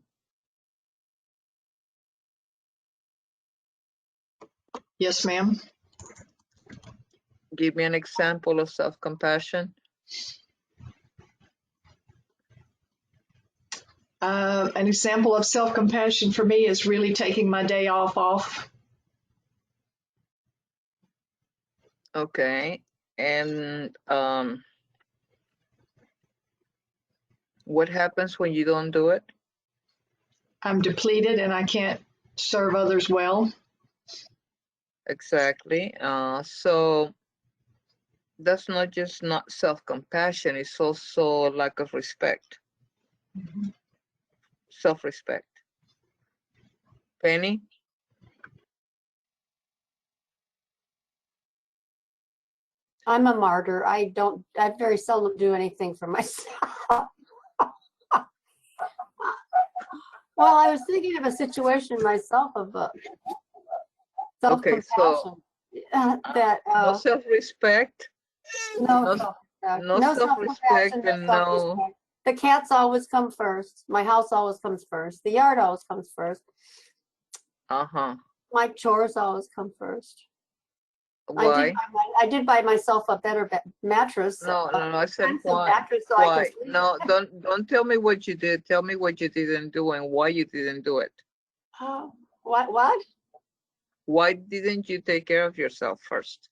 Yes, ma'am. Give me an example of self-compassion. An example of self-compassion for me is really taking my day off. Okay. And what happens when you don't do it? I'm depleted and I can't serve others well. Exactly. So that's not just not self-compassion, it's also lack of respect. Self-respect. Penny? I'm a martyr. I very seldom do anything for myself. Well, I was thinking of a situation myself of Okay, self-compassion. so no self-respect, No no, self-respect. no No self-respect, self-compassion, no and no. self-respect. The cats always come first. My house always comes first. The yard always comes first. Uh-huh. My chores always come first. Why? I did buy myself a better mattress. No, I said why. Mattress so I Why? can sleep. No, don't tell me what you did. Tell me what you didn't do and why you didn't do it. What? Why didn't you take care of yourself first?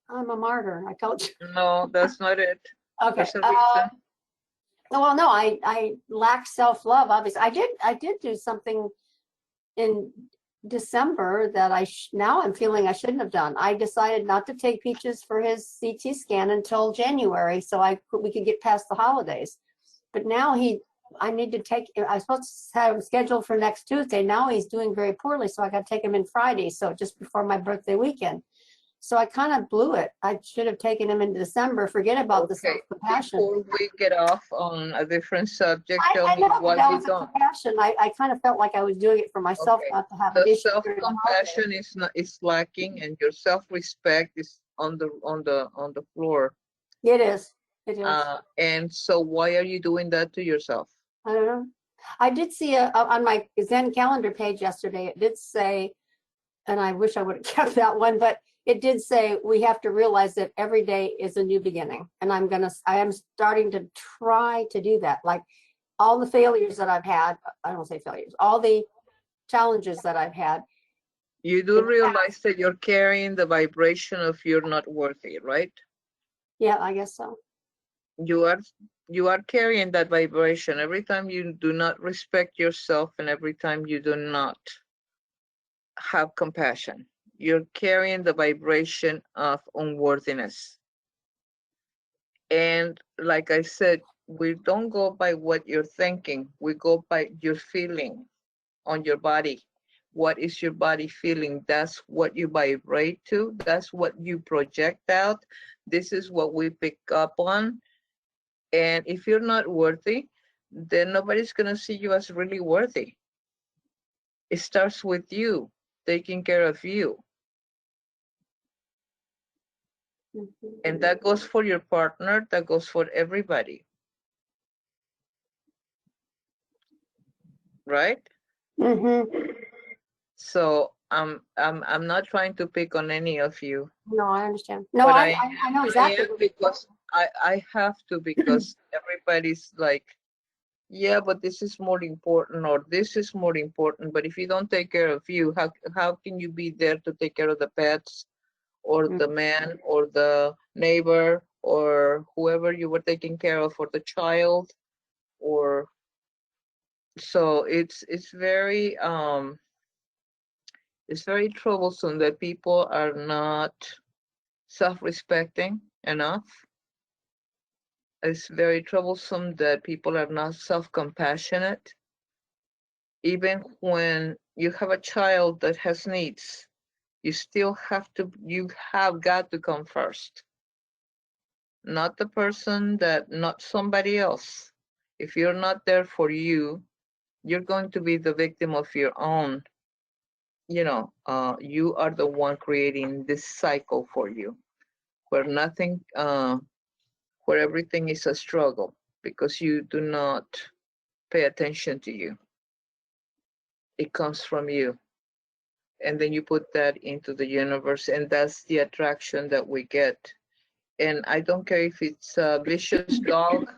I'm a martyr. I told you. No, that's not it. Okay. There's a reason. Well, no, I lack self-love. Obviously, I did do something in December that now I'm feeling I shouldn't have done. I decided not to take Peaches for his CT scan until January, so we could get past the holidays. But now I need to take. I was supposed to have him scheduled for next Tuesday. Now he's doing very poorly, so I got to take him in Friday. So just before my birthday weekend. So I kind of blew it. I should have taken him in December. Forget about the self-compassion. Before we get off on a different subject, tell me why you don't. Compassion. I kind of felt like I was doing it for myself, not to have an The issue. self-compassion is lacking, and your self-respect is on the floor. It is. It is. And so, why are you doing that to yourself? I don't know. I did see on my Zen calendar page yesterday. It did say, and I wish I would have kept that one, but it did say we have to realize that every day is a new beginning, and I am starting to try to do that. Like all the failures that I've had, I don't say failures, all the challenges that I've had. You do realize that you're carrying the vibration of you're not worthy, right? Yeah, I guess so. You are carrying that vibration every time you do not respect yourself and every time you do not have compassion. You're carrying the vibration of unworthiness. And like I said, we don't go by what you're thinking. We go by your feeling on your body. What is your body feeling? That's what you vibrate to. That's what you project out. This is what we pick up on. And if you're not worthy, then nobody's going to see you as really worthy. It starts with you, taking care of you. And that goes for your partner, that goes for everybody. Right? Mm-hmm. So I'm not trying to pick on any of you. No, I understand. No, But I know exactly. am, because I have to, because everybody's like, yeah, but this is more important, or this is more important. But if you don't take care of you, how can you be there to take care of the pets, or the man, or the neighbor, or whoever you were taking care of, or the child, or so it's very troublesome that people are not self-respecting enough. It's very troublesome that people are not self-compassionate. Even when you have a child that has needs, you have got to come first. Not the person not somebody else. If you're not there for you, you're going to be the victim of your own. You are the one creating this cycle for you, where where everything is a struggle because you do not pay attention to you. It comes from you. And then you put that into the universe, and that's the attraction that we get. And I don't care if it's a vicious dog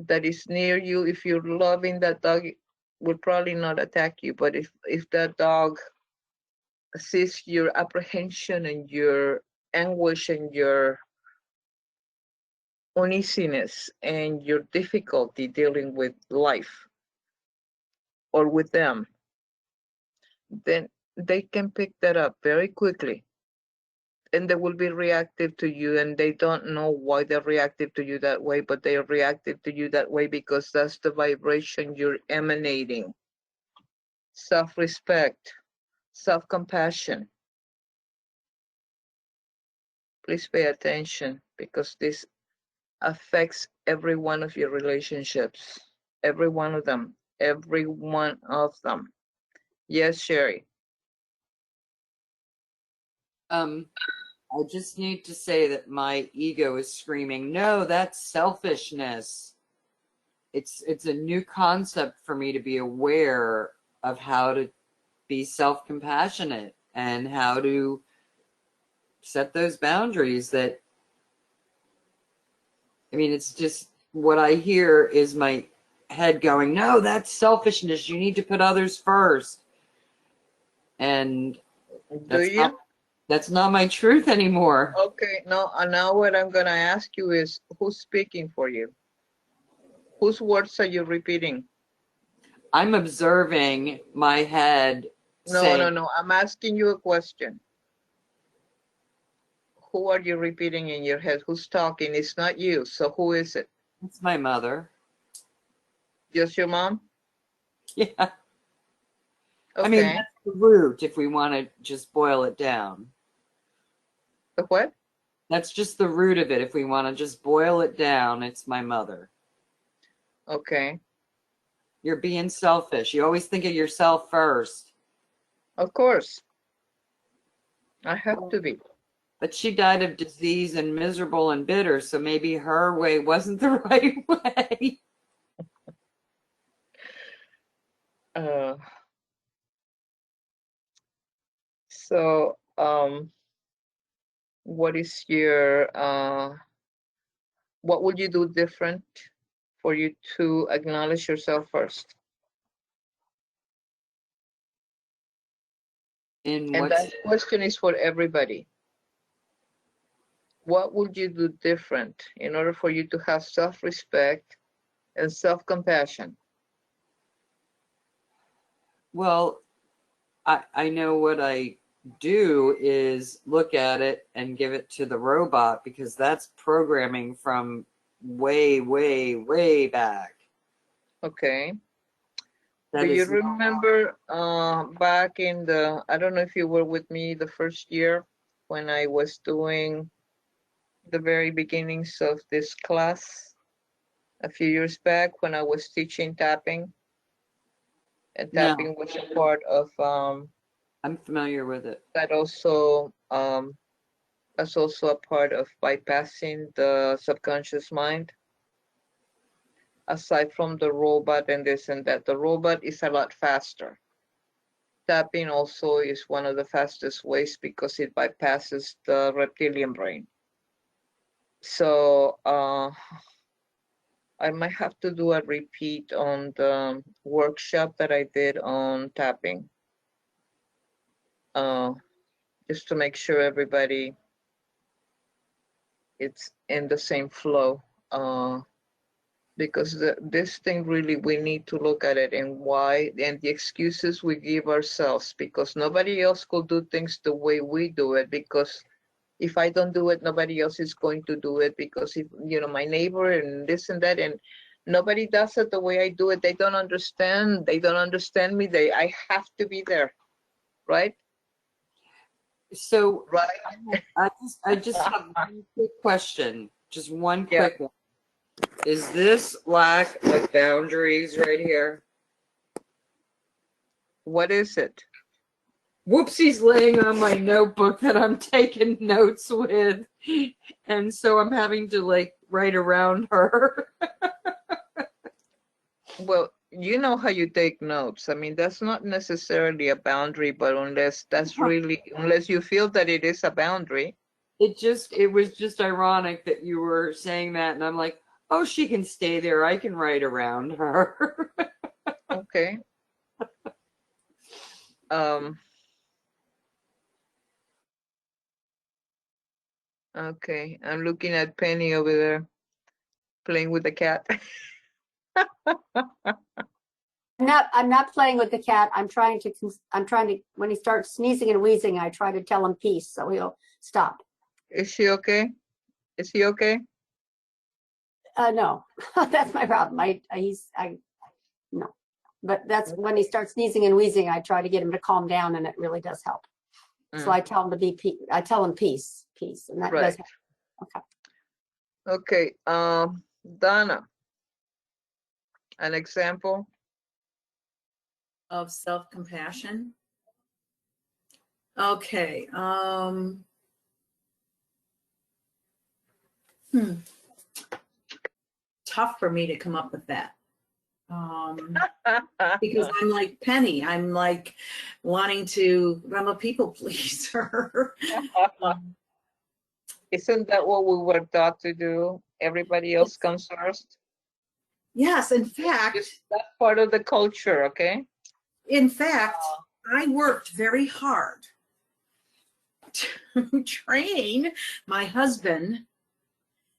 that is near you. If you're loving that dog, it will probably not attack you. But if that dog sees your apprehension and your anguish and your uneasiness and your difficulty dealing with life or with them, then they can pick that up very quickly, and they will be reactive to you, and they don't know why they're reactive to you that way, but they are reactive to you that way because that's the vibration you're emanating. Self-respect, self-compassion. Please pay attention, because this affects every one of your relationships, every one of them, every one of them. Yes, Sherry. I just need to say that my ego is screaming, no, that's selfishness. It's a new concept for me to be aware of how to be self-compassionate and how to set those boundaries. That, I mean, it's just what I hear is my head going, no, that's selfishness. You need to put others first. And that's not my truth anymore. Okay, now what I'm going to ask you is, who's speaking for you? Whose words are you repeating? I'm observing my head saying, No. I'm asking you a question. Who are you repeating in your head? Who's talking? It's not you. So who is it? it's my mother. Just your mom? Yeah. Okay. I mean, that's the root if we want to just boil it down. The what? That's just the root of it. If we want to just boil it down, it's my mother. Okay. You're being selfish. You always think of yourself first. Of course. I have to be. But she died of disease and miserable and bitter, so maybe her way wasn't the right way. So, what is your, what would you do different for you to acknowledge yourself first? And that question is for everybody. What would you do different in order for you to have self-respect and self-compassion? Well, I know what I do is look at it and give it to the robot, because that's programming from way, way, way back. Okay. That Do you is not- remember back in the, I don't know if you were with me the first year when I was doing the very beginnings of this class a few years back when I was teaching tapping? And No. tapping was a part of I'm familiar with it. that also that's also a part of bypassing the subconscious mind. Aside from the robot and this and that, the robot is a lot faster. Tapping also is one of the fastest ways because it bypasses the reptilian brain. So I might have to do a repeat on the workshop that I did on tapping, just to make sure everybody it's in the same flow. Because this thing really, we need to look at it and why, and the excuses we give ourselves, because nobody else could do things the way we do it, because if I don't do it, nobody else is going to do it, because if, you know, my neighbor and this and that, and nobody does it the way I do it, they don't understand me, I have to be there, right? So Right. I just have one quick question, just one Yeah. quick one. Is this lack of boundaries right here? What is it? Whoopsie's laying on my notebook that I'm taking notes with, and so I'm having to like write around her. Well, you know how you take notes. I mean, that's not necessarily a boundary, but unless that's really, unless you feel that it is a boundary. It was just ironic that you were saying that, and I'm like, oh, she can stay there. I can write around her. Okay. Okay, I'm looking at Penny over there playing with the cat. I'm not playing with the cat. I'm trying to, when he starts sneezing and wheezing, I try to tell him peace, so he'll stop. Is she okay? Is he okay? No, that's my problem. No, but that's when he starts sneezing and wheezing, I try to get him to calm down, and it really does help. So I tell him to be, I tell him peace, and that does help. Okay. Okay, Donna, an example? Of self-compassion. Okay. Tough for me to come up with that. Because I'm like Penny. I'm like wanting to, I'm a people pleaser. Isn't that what we were taught to do? Everybody else comes first? Yes, in fact. That's part of the culture, okay? In fact, I worked very hard to train my husband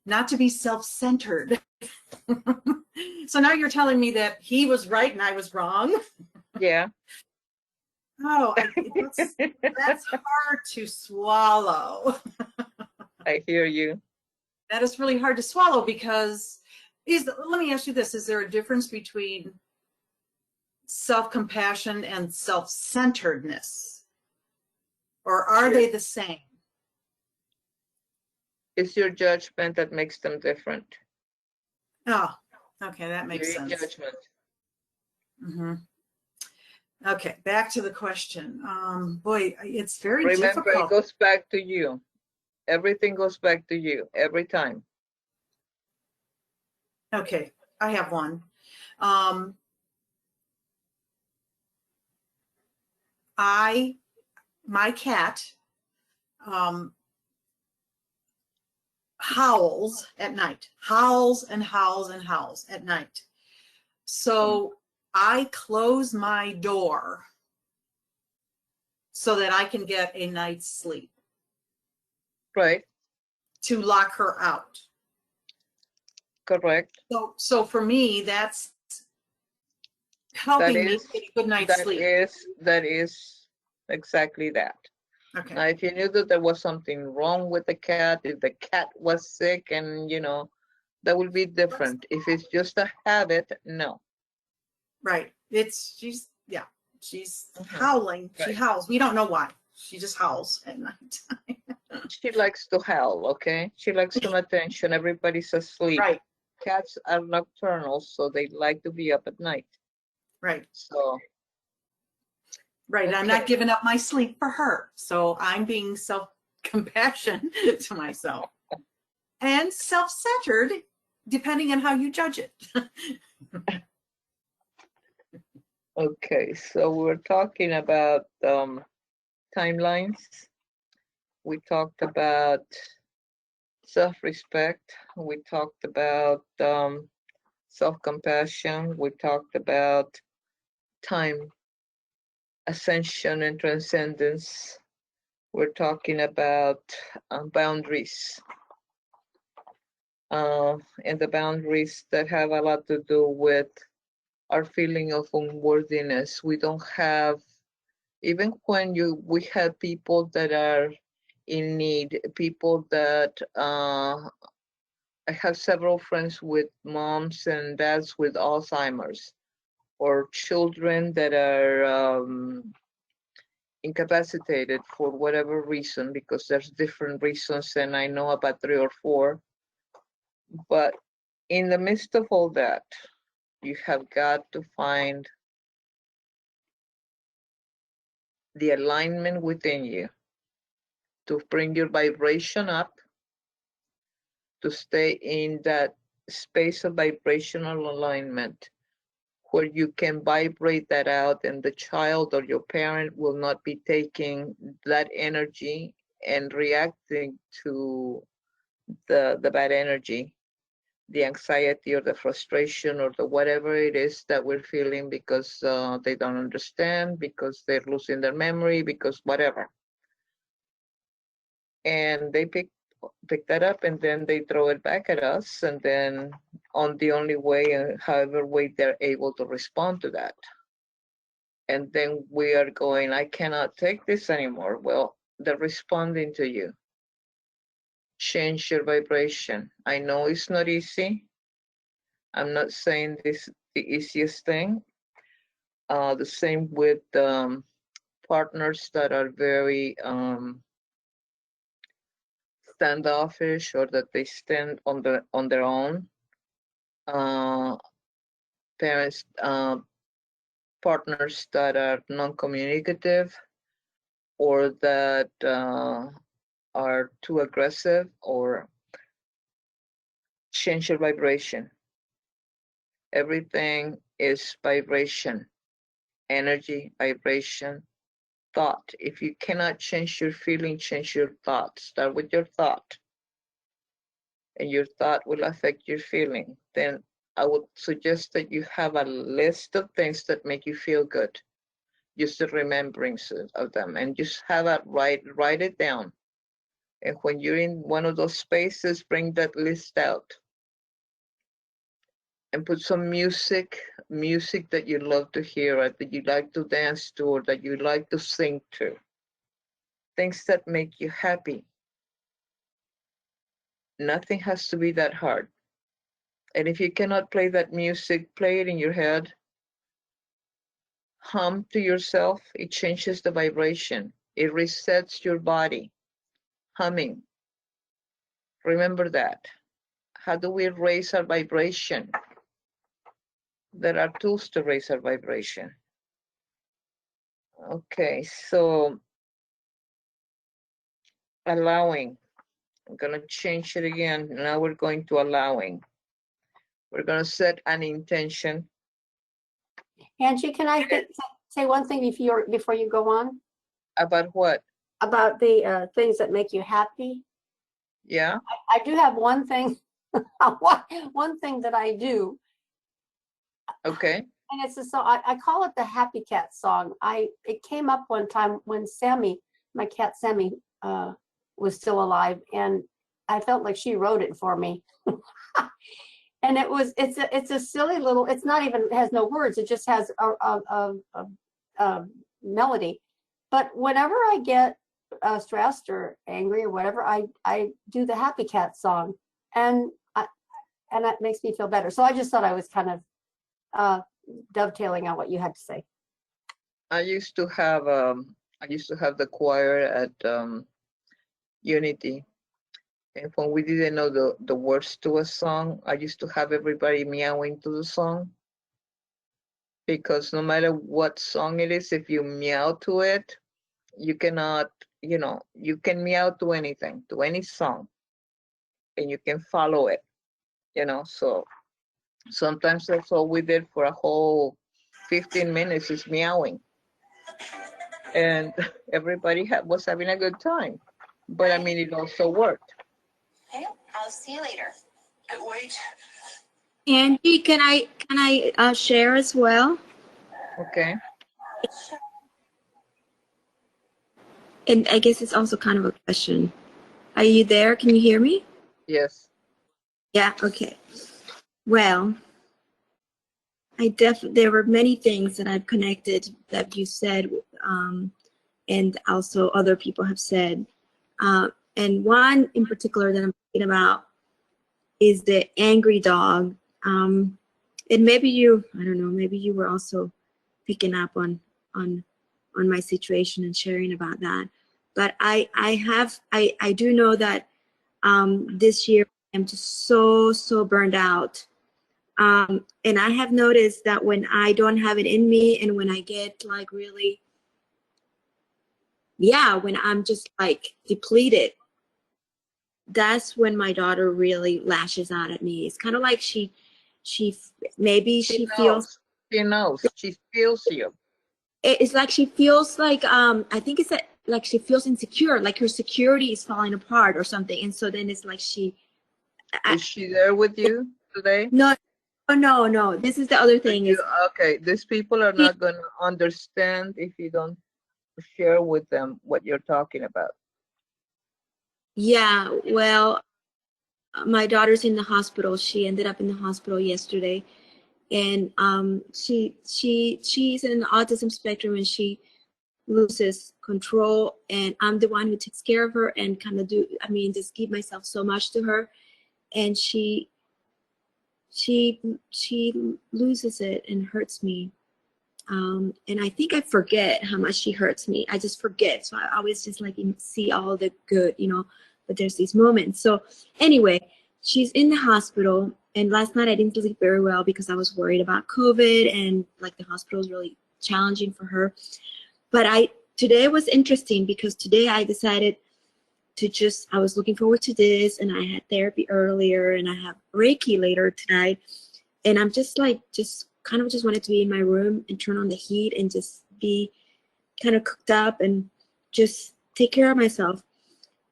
not to be self-centered. So now you're telling me that he was right and I was wrong? Yeah. Oh, that's hard to swallow. I hear you. That is really hard to swallow because, let me ask you this, is there a difference between self-compassion and self-centeredness? Or are they the same? It's your judgment that makes them different. Oh, okay, that makes sense. Judgment. Mm-hmm. Okay, back to the question. Boy, it's very Remember, difficult. it goes back to you. Everything goes back to you every time. Okay, I have one. My cat howls at night, howls and howls and howls at night. So I close my door so that I can get a night's sleep. Right. To lock her out. Correct. So for me, that's helping me get a good night's sleep. That is exactly that. Okay. Now, if you knew that there was something wrong with the cat, if the cat was sick, and you know, that would be different. If it's just a habit, no. Right. She's Mhm. howling. She Right. howls. We don't know why. She just howls at night. She likes to howl, okay? She likes some attention. Everybody's asleep. Right. Cats are nocturnal, so they like to be up at night. Right. So, Right. okay. I'm not giving up my sleep for her. So I'm being self-compassion to myself and self-centered, depending on how you judge it. Okay, so we're talking about timelines. We talked about self-respect. We talked about self-compassion. We talked about time, ascension, and transcendence. We're talking about boundaries. And the boundaries that have a lot to do with our feeling of unworthiness. We don't have, even when we have people that are in need, people that I have several friends with moms and dads with Alzheimer's, or children that are incapacitated for whatever reason, because there's different reasons, and I know about 3 or 4. But in the midst of all that, you have got to find the alignment within you to bring your vibration up, to stay in that space of vibrational alignment where you can vibrate that out, and the child or your parent will not be taking that energy and reacting to the bad energy, the anxiety or the frustration or the whatever it is that we're feeling, because they don't understand, because they're losing their memory, because whatever. And they pick that up, and then they throw it back at us, and then on the only way, however way they're able to respond to that. And then we are going, I cannot take this anymore. Well, they're responding to you. Change your vibration. I know it's not easy. I'm not saying this the easiest thing. The same with partners that are very standoffish, or that they stand on their own. Parents, partners that are non-communicative, or that are too aggressive, or change your vibration. Everything is vibration, energy, vibration, thought. If you cannot change your feeling, change your thought. Start with your thought, and your thought will affect your feeling. Then I would suggest that you have a list of things that make you feel good, just the remembrance of them, and just have it, write it down. And when you're in one of those spaces, bring that list out and put some music that you love to hear, or that you like to dance to, or that you like to sing to. Things that make you happy. Nothing has to be that hard. And if you cannot play that music, play it in your head. Hum to yourself. It changes the vibration. It resets your body. Humming. Remember that. How do we raise our vibration? There are tools to raise our vibration. Okay, so allowing. I'm going to change it again. Now we're going to allowing. We're going to set an intention. Angie, can I say one thing before you go on? About what? About the things that make you happy. Yeah. I do have one thing, one thing that I do. Okay. And it's a song, I call it the Happy Cat song. It came up one time when Sammy, my cat Sammy, was still alive, and I felt like she wrote it for me. And it's a silly little, it's not even, it has no words, it just has a melody. But whenever I get stressed or angry or whatever, I do the Happy Cat song, and that makes me feel better. So I just thought I was kind of dovetailing on what you had to say. I used to have the choir at Unity, and when we didn't know the words to a song, I used to have everybody meowing to the song, because no matter what song it is, if you meow to it, you cannot, you can meow to anything, to any song, and you can follow it, so sometimes that's all we did for a whole 15 minutes is meowing, and everybody was having a good time. But I mean, it also worked. Okay, I'll see you later. Wait. Angie, can I share as well? Okay. And I guess it's also kind of a question. Are you there? Can you hear me? Yes. Yeah, okay. Well, there were many things that I've connected that you said, and also other people have said. And one in particular that I'm thinking about is the angry dog. And maybe I don't know, maybe you were also picking up on my situation and sharing about that. But I do know that this year I'm just so burned out. And I have noticed that when I don't have it in me, and when I get like really, when I'm just like depleted, that's when my daughter really lashes out at me. It's kind of like she feels. She knows. She feels you. It's like she feels like I think it's like she feels insecure, like her security is falling apart or something. And so then it's like is she there with you today? No. This is the other thing. Okay, these people are not going to understand if you don't share with them what you're talking about. Yeah, well, my daughter's in the hospital. She ended up in the hospital yesterday, and she's in the autism spectrum, and she loses control, and I'm the one who takes care of her and kind of just give myself so much to her, and she loses it and hurts me. And I think I forget how much she hurts me. I just forget. So I always just like see all the good, but there's these moments. So anyway, she's in the hospital, and last night I didn't sleep very well because I was worried about COVID, and like the hospital is really challenging for her. But today was interesting because today I decided I was looking forward to this, and I had therapy earlier, and I have Reiki later tonight. And I'm just wanted to be in my room and turn on the heat and just be kind of cooked up and just take care of myself.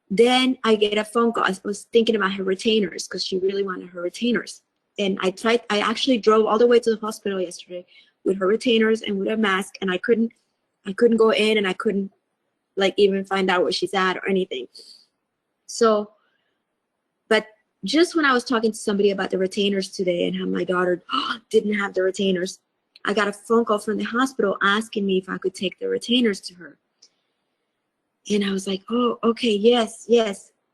Then I get a phone call. I was thinking about her retainers because she really wanted her retainers. And I actually drove all the way to the hospital yesterday with her retainers and with a mask, and I couldn't go in, and I couldn't like even find out where she's at or anything. So, but just when I was talking to somebody about the retainers today and how my daughter didn't have the retainers, I got a phone call from the hospital asking me if I could take the retainers to her. And I was like, oh, okay, yes.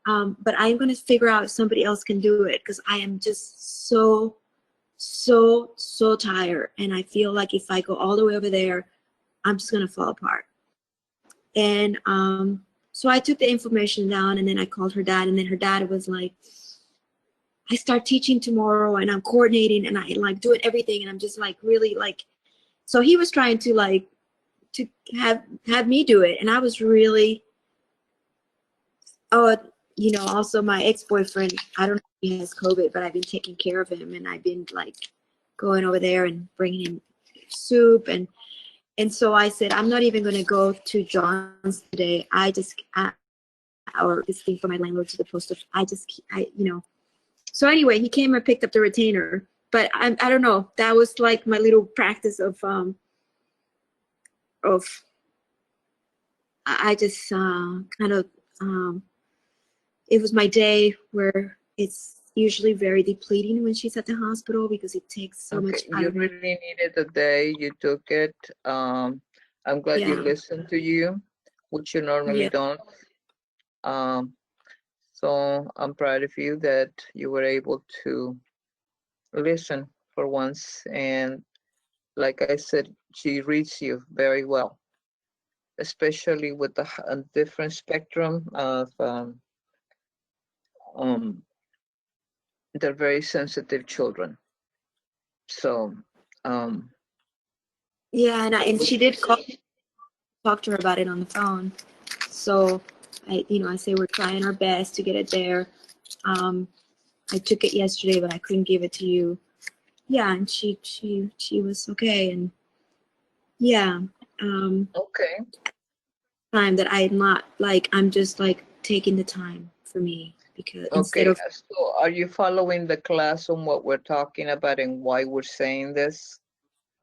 But I'm going to figure out if somebody else can do it, because I am just so tired. And I feel like if I go all the way over there, I'm just going to fall apart. And so I took the information down, and then I called her dad, and then her dad was like, I start teaching tomorrow, and I'm coordinating, and I like doing everything, and I'm just like really like, so he was trying to have me do it, and I was really, also my ex-boyfriend, I don't know if he has COVID, but I've been taking care of him, and I've been like going over there and bringing him soup, and so I said, I'm not even going to go to John's today. Or this thing for my landlord to the post office. So anyway, he came and picked up the retainer, but I don't know. That was like my little practice of I just kind of, it was my day where it's usually very depleting when she's at the hospital because it takes so much out You of me. really needed the day. You took it. I'm glad you listened to you. which you normally Yeah. don't. So I'm proud of you that you were able to listen for once. And like I said, she reads you very well, especially with the different spectrum of they're very sensitive children. So, Yeah, and she did talk to her about it on the phone. So I say we're trying our best to get it there. I took it yesterday, but I couldn't give it to you. Yeah, and she was okay, and yeah. okay. Time that I'm not like I'm just like taking the time for me because instead Okay. of So are you following the class on what we're talking about and why we're saying this?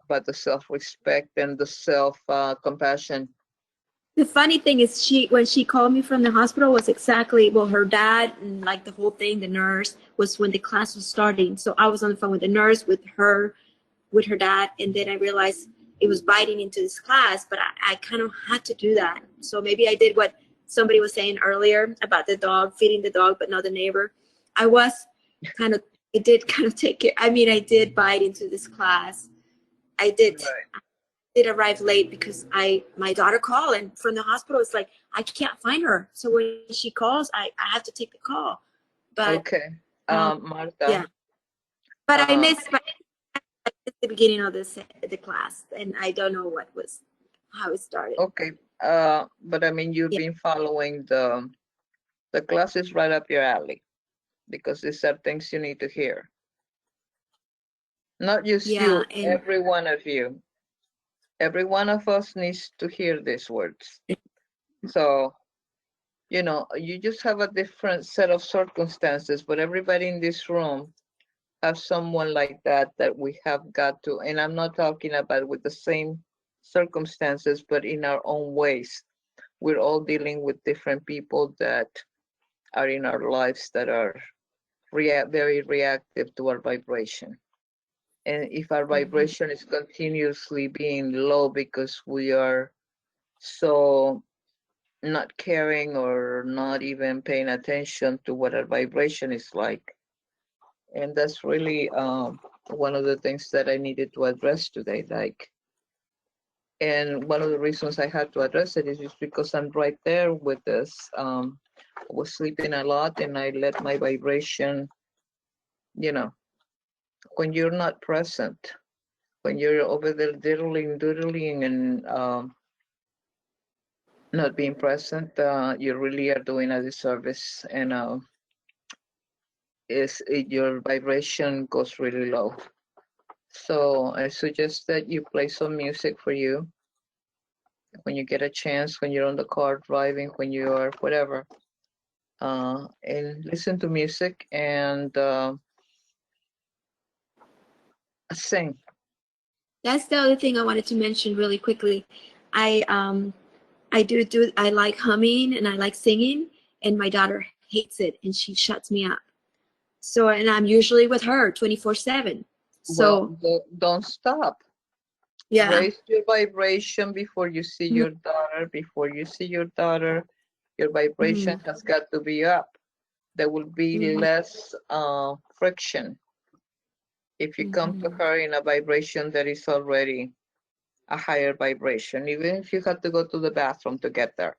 About the self-respect and the self-compassion. the funny thing is when she called me from the hospital was exactly well her dad and like the whole thing the nurse was when the class was starting, so I was on the phone with the nurse with her dad, and then I realized it was biting into this class, but I kind of had to do that. So maybe I did what somebody was saying earlier about the dog, feeding the dog, but not the neighbor. I did kind of take it. I mean, I did bite into this class. I did. Right. I did arrive late because my daughter called, and from the hospital, it's like I can't find her. So when she calls, I have to take the call. But Okay. Martha. yeah, but I Uh, missed. But at the beginning of the class, and I don't know how it started. okay. But I mean, you've Yeah. been following the classes right up your alley because these are things you need to hear. Not just Yeah, you, and every one of you. Every one of us needs to hear these words. So, you just have a different set of circumstances, but everybody in this room have someone like that we have got to, and I'm not talking about with the same circumstances, but in our own ways. We're all dealing with different people that are in our lives that are very reactive to our vibration. And if our vibration is continuously being low because we are so not caring or not even paying attention to what our vibration is like. And that's really one of the things that I needed to address today. And one of the reasons I had to address it is just because I'm right there with this. I was sleeping a lot and I let my vibration, when you're not present, when you're over there doodling and not being present, you really are doing a disservice, and your vibration goes really low. So I suggest that you play some music for you when you get a chance, when you're on the car driving, when you are whatever, and listen to music and sing. that's the other thing I wanted to mention really quickly. I like humming and I like singing, and my daughter hates it and she shuts me up. So and I'm usually with her 24/7. Well, So don't stop. yeah. Raise your vibration before you see your daughter. Before you see your daughter, your vibration has got to be up. There will be less friction if you come to her in a vibration that is already a higher vibration. Even if you have to go to the bathroom to get there,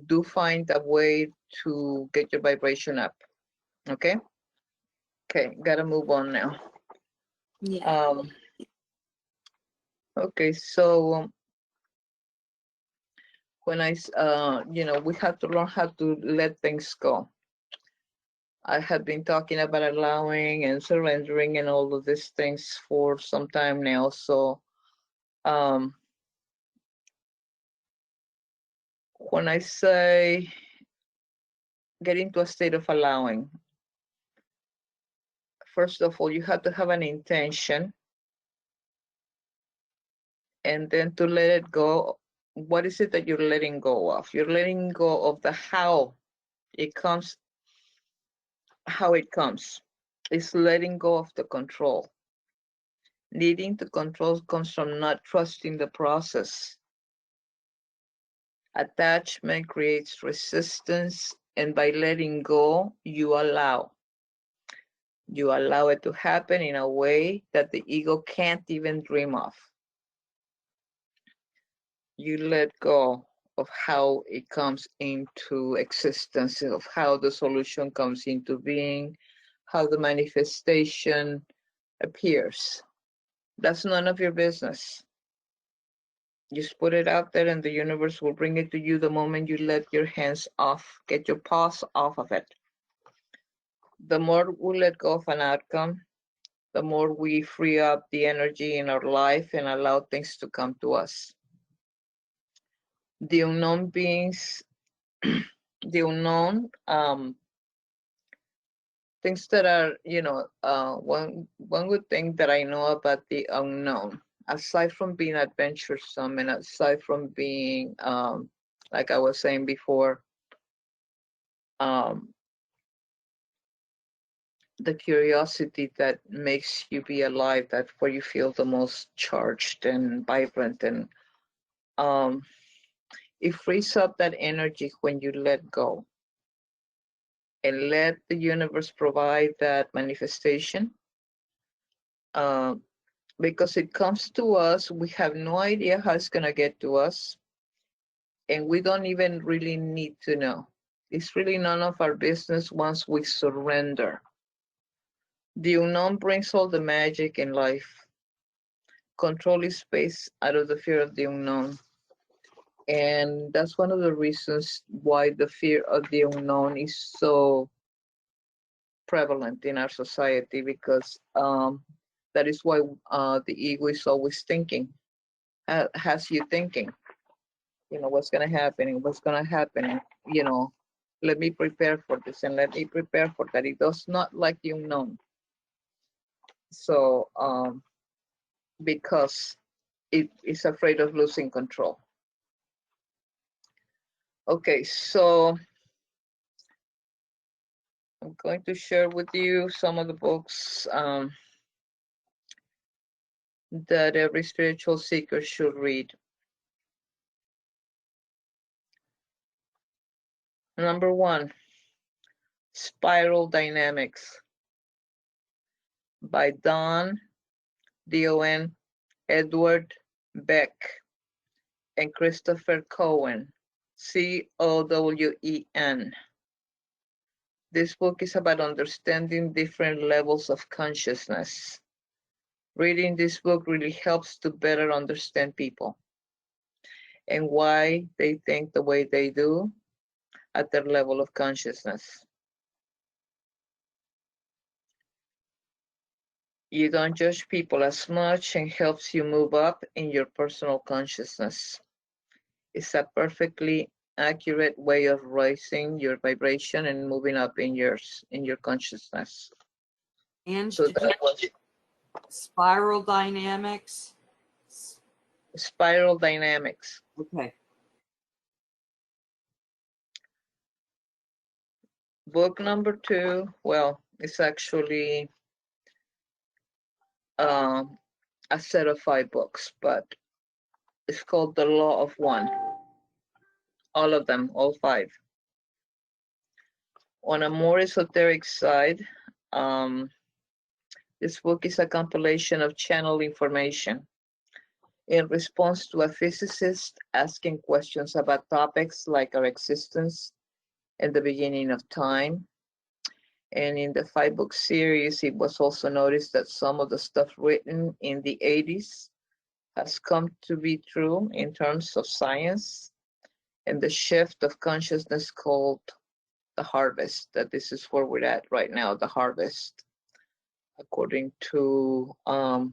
do find a way to get your vibration up. Okay? Okay, gotta move on now. Yeah. Okay, so when we have to learn how to let things go. I have been talking about allowing and surrendering and all of these things for some time now. So when I say get into a state of allowing, first of all, you have to have an intention, and then to let it go. What is it that you're letting go of? You're letting go of the how it comes, It's letting go of the control. Needing to control comes from not trusting the process. Attachment creates resistance, and by letting go, you allow. You allow it to happen in a way that the ego can't even dream of. You let go of how it comes into existence, of how the solution comes into being, how the manifestation appears. That's none of your business. Just put it out there and the universe will bring it to you the moment you let your hands off, get your paws off of it. The more we let go of an outcome, the more we free up the energy in our life and allow things to come to us. The unknown beings, the unknown, things that are, one good thing that I know about the unknown, aside from being adventuresome and aside from being, like I was saying before, the curiosity that makes you be alive, that's where you feel the most charged and vibrant, and it frees up that energy when you let go and let the universe provide that manifestation. Because it comes to us, we have no idea how it's going to get to us, and we don't even really need to know. It's really none of our business once we surrender. The unknown brings all the magic in life. Control is space out of the fear of the unknown. And that's one of the reasons why the fear of the unknown is so prevalent in our society, because that is why the ego is always thinking, has you thinking, what's going to happen and what's going to happen, let me prepare for this and let me prepare for that. It does not like the unknown. So because it is afraid of losing control. Okay, so I'm going to share with you some of the books that every spiritual seeker should read. Number 1, Spiral Dynamics by Don Edward Beck and Christopher Cowen, Cowen. This book is about understanding different levels of consciousness. Reading this book really helps to better understand people and why they think the way they do at their level of consciousness. You don't judge people as much and helps you move up in your personal consciousness. It's a perfectly accurate way of raising your vibration and moving up in your consciousness. And so that was Spiral Dynamics. Spiral Dynamics. Okay. Book number 2, well, it's actually a set of 5 books, but it's called The Law of One. All of them, all 5. On a more esoteric side, this book is a compilation of channel information in response to a physicist asking questions about topics like our existence and the beginning of time. And in the 5-book series, it was also noticed that some of the stuff written in the 80s has come to be true in terms of science and the shift of consciousness called the harvest, that this is where we're at right now, the harvest, according to the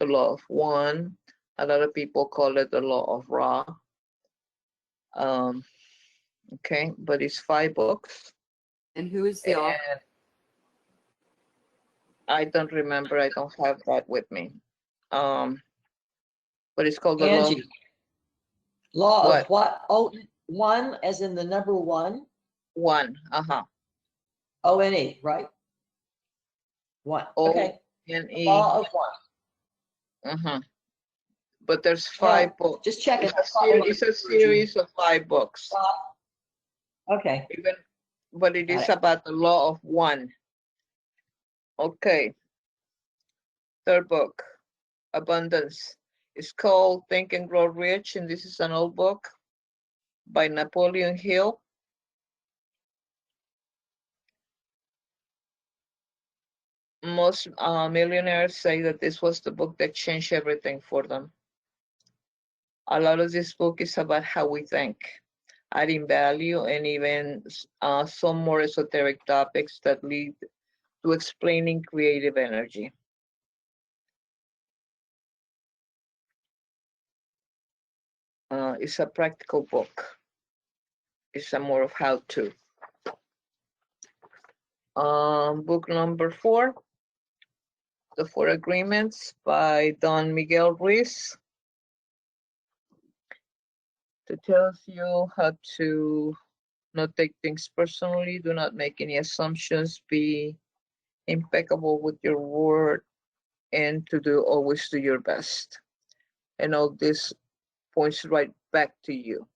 law of one. A lot of people call it the law of Ra. Okay, but it's 5 books. And who is the author? I don't remember. I don't have that with me. But it's called the Angie. Law. Law of what? Oh, 1 as in the number 1? 1. O-N-E, right? 1. Okay. O-N-E. Law of 1. but there's 5 books. Just check it. It's a series of 5 books. Okay. But it Got is it. about the law of one. Okay. 3rd book, Abundance. It's called Think and Grow Rich, and this is an old book by Napoleon Hill. Most millionaires say that this was the book that changed everything for them. A lot of this book is about how we think, adding value, and even some more esoteric topics that lead to explaining creative energy. It's a practical book. It's a more of how to. Book number 4, The 4 Agreements by Don Miguel Ruiz. It tells you how to not take things personally, do not make any assumptions, be impeccable with your word, and to always do your best. And all this points right back to you.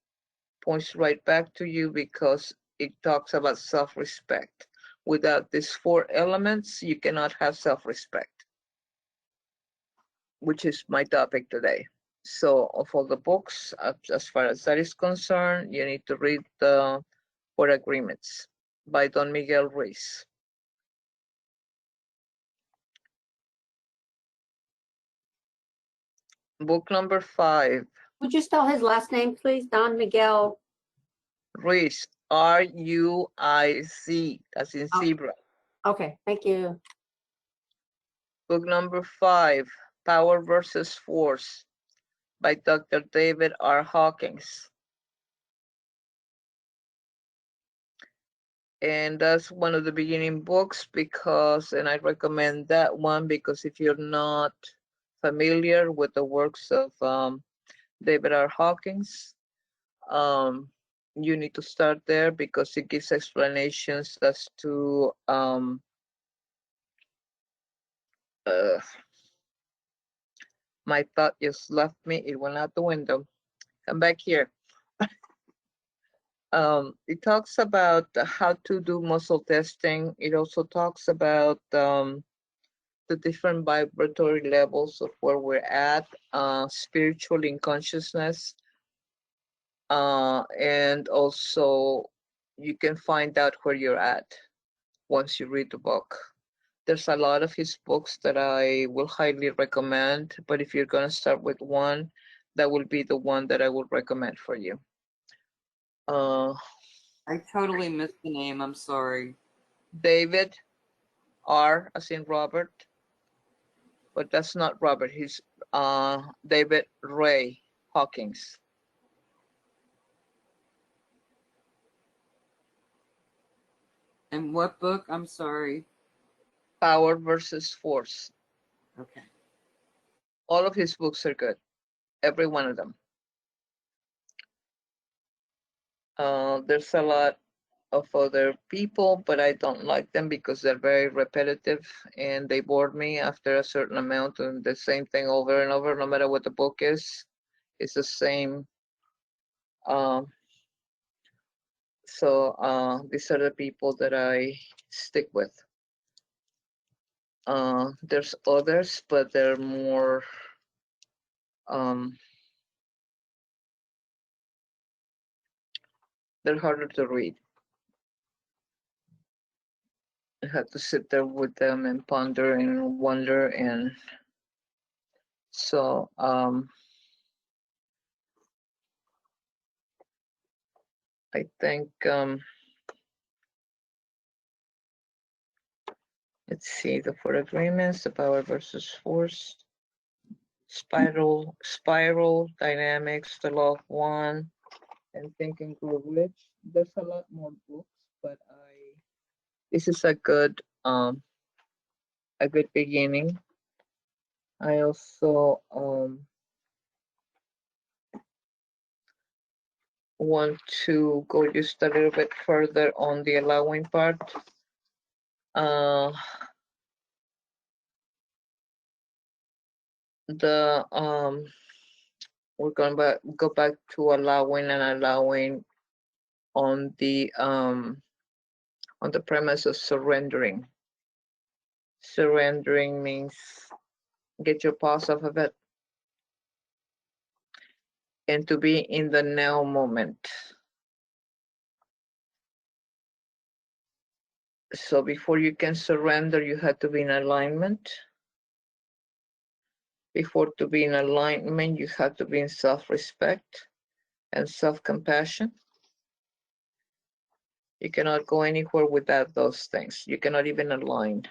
Points right back to you because it talks about self-respect. Without these 4 elements, you cannot have self-respect, which is my topic today. So of all the books, as far as that is concerned, you need to read the 4 Agreements by Don Miguel Ruiz. Book number 5. Would you spell his last name, please? Don Miguel. Ruiz, R-U-I-Z, as in zebra. Okay, thank you. Book number 5, Power versus Force by Dr. David R. Hawkins. And that's one of the beginning books and I recommend that one because if you're not familiar with the works of David R. Hawkins, you need to start there because it gives explanations as to my thought just left me. It went out the window. Come back here. It talks about how to do muscle testing. It also talks about the different vibratory levels of where we're at, spiritual in consciousness. And also you can find out where you're at once you read the book. There's a lot of his books that I will highly recommend, but if you're going to start with one, that will be the one that I would recommend for you. I totally missed the name. I'm sorry. David R, as in Robert, but that's not Robert. He's David Ray Hawkins. And what book? I'm sorry. Power versus Force. Okay. All of his books are good. Every one of them. There's a lot of other people, but I don't like them because they're very repetitive and they bore me after a certain amount, and the same thing over and over, no matter what the book is. It's the same. So these are the people that I stick with. There's others, but they're more they're harder to read. I have to sit there with them and ponder and wonder, and so I think let's see, the 4 Agreements, the Power versus Force, Spiral Dynamics, the Law of One, and Think and Grow Rich. There's a lot more books, but this is a good beginning. I also want to go just a little bit further on the allowing part. The we're going to go back to allowing and allowing on the premise of surrendering. Surrendering means get your paws off of it and to be in the now moment. So before you can surrender, you have to be in alignment. Before to be in alignment, you have to be in self-respect and self-compassion. You cannot go anywhere without those things. You cannot even align.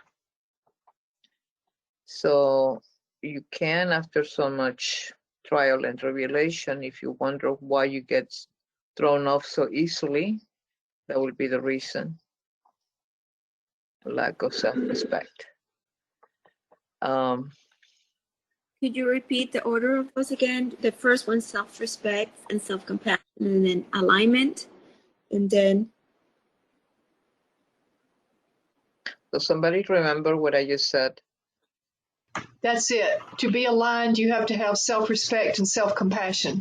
So you can, after so much trial and tribulation, if you wonder why you get thrown off so easily, that will be the reason. Lack of self-respect. Could you repeat the order of those again? The first one, self-respect and self-compassion, and then alignment, and then. Does somebody remember what I just said? That's it. To be aligned, you have to have self-respect and self-compassion.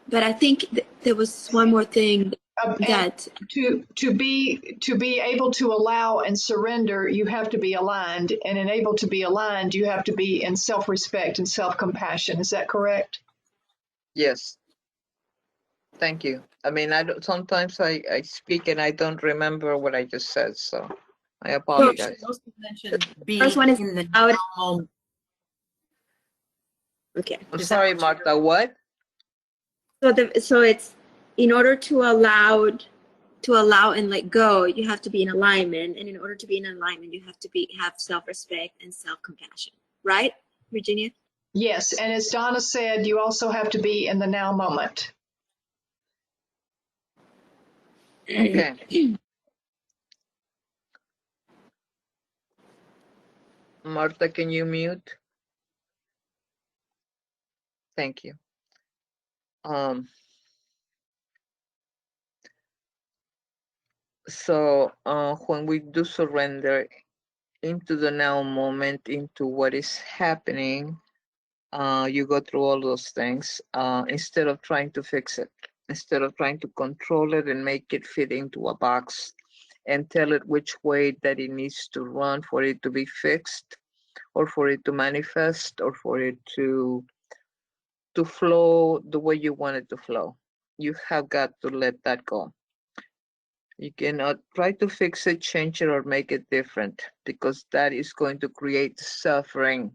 But I think there was one more thing that to be able to allow and surrender, you have to be aligned, and able to be aligned, you have to be in self-respect and self-compassion. Is that correct? Yes. Thank you. I mean, sometimes I speak and I don't remember what I just said, so I apologize. Also mentioned be first one is in the out. now moment. Okay. I'm sorry, Martha. What? So it's in order to allow and let go, you have to be in alignment, and in order to be in alignment, you have to have self-respect and self-compassion, right, Virginia? Yes, and as Donna said, you also have to be in the now moment. Okay. Martha, can you mute? Thank you. So when we do surrender into the now moment, into what is happening, you go through all those things instead of trying to fix it, instead of trying to control it and make it fit into a box and tell it which way that it needs to run for it to be fixed, or for it to manifest, or for it to flow the way you want it to flow. You have got to let that go. You cannot try to fix it, change it, or make it different, because that is going to create suffering.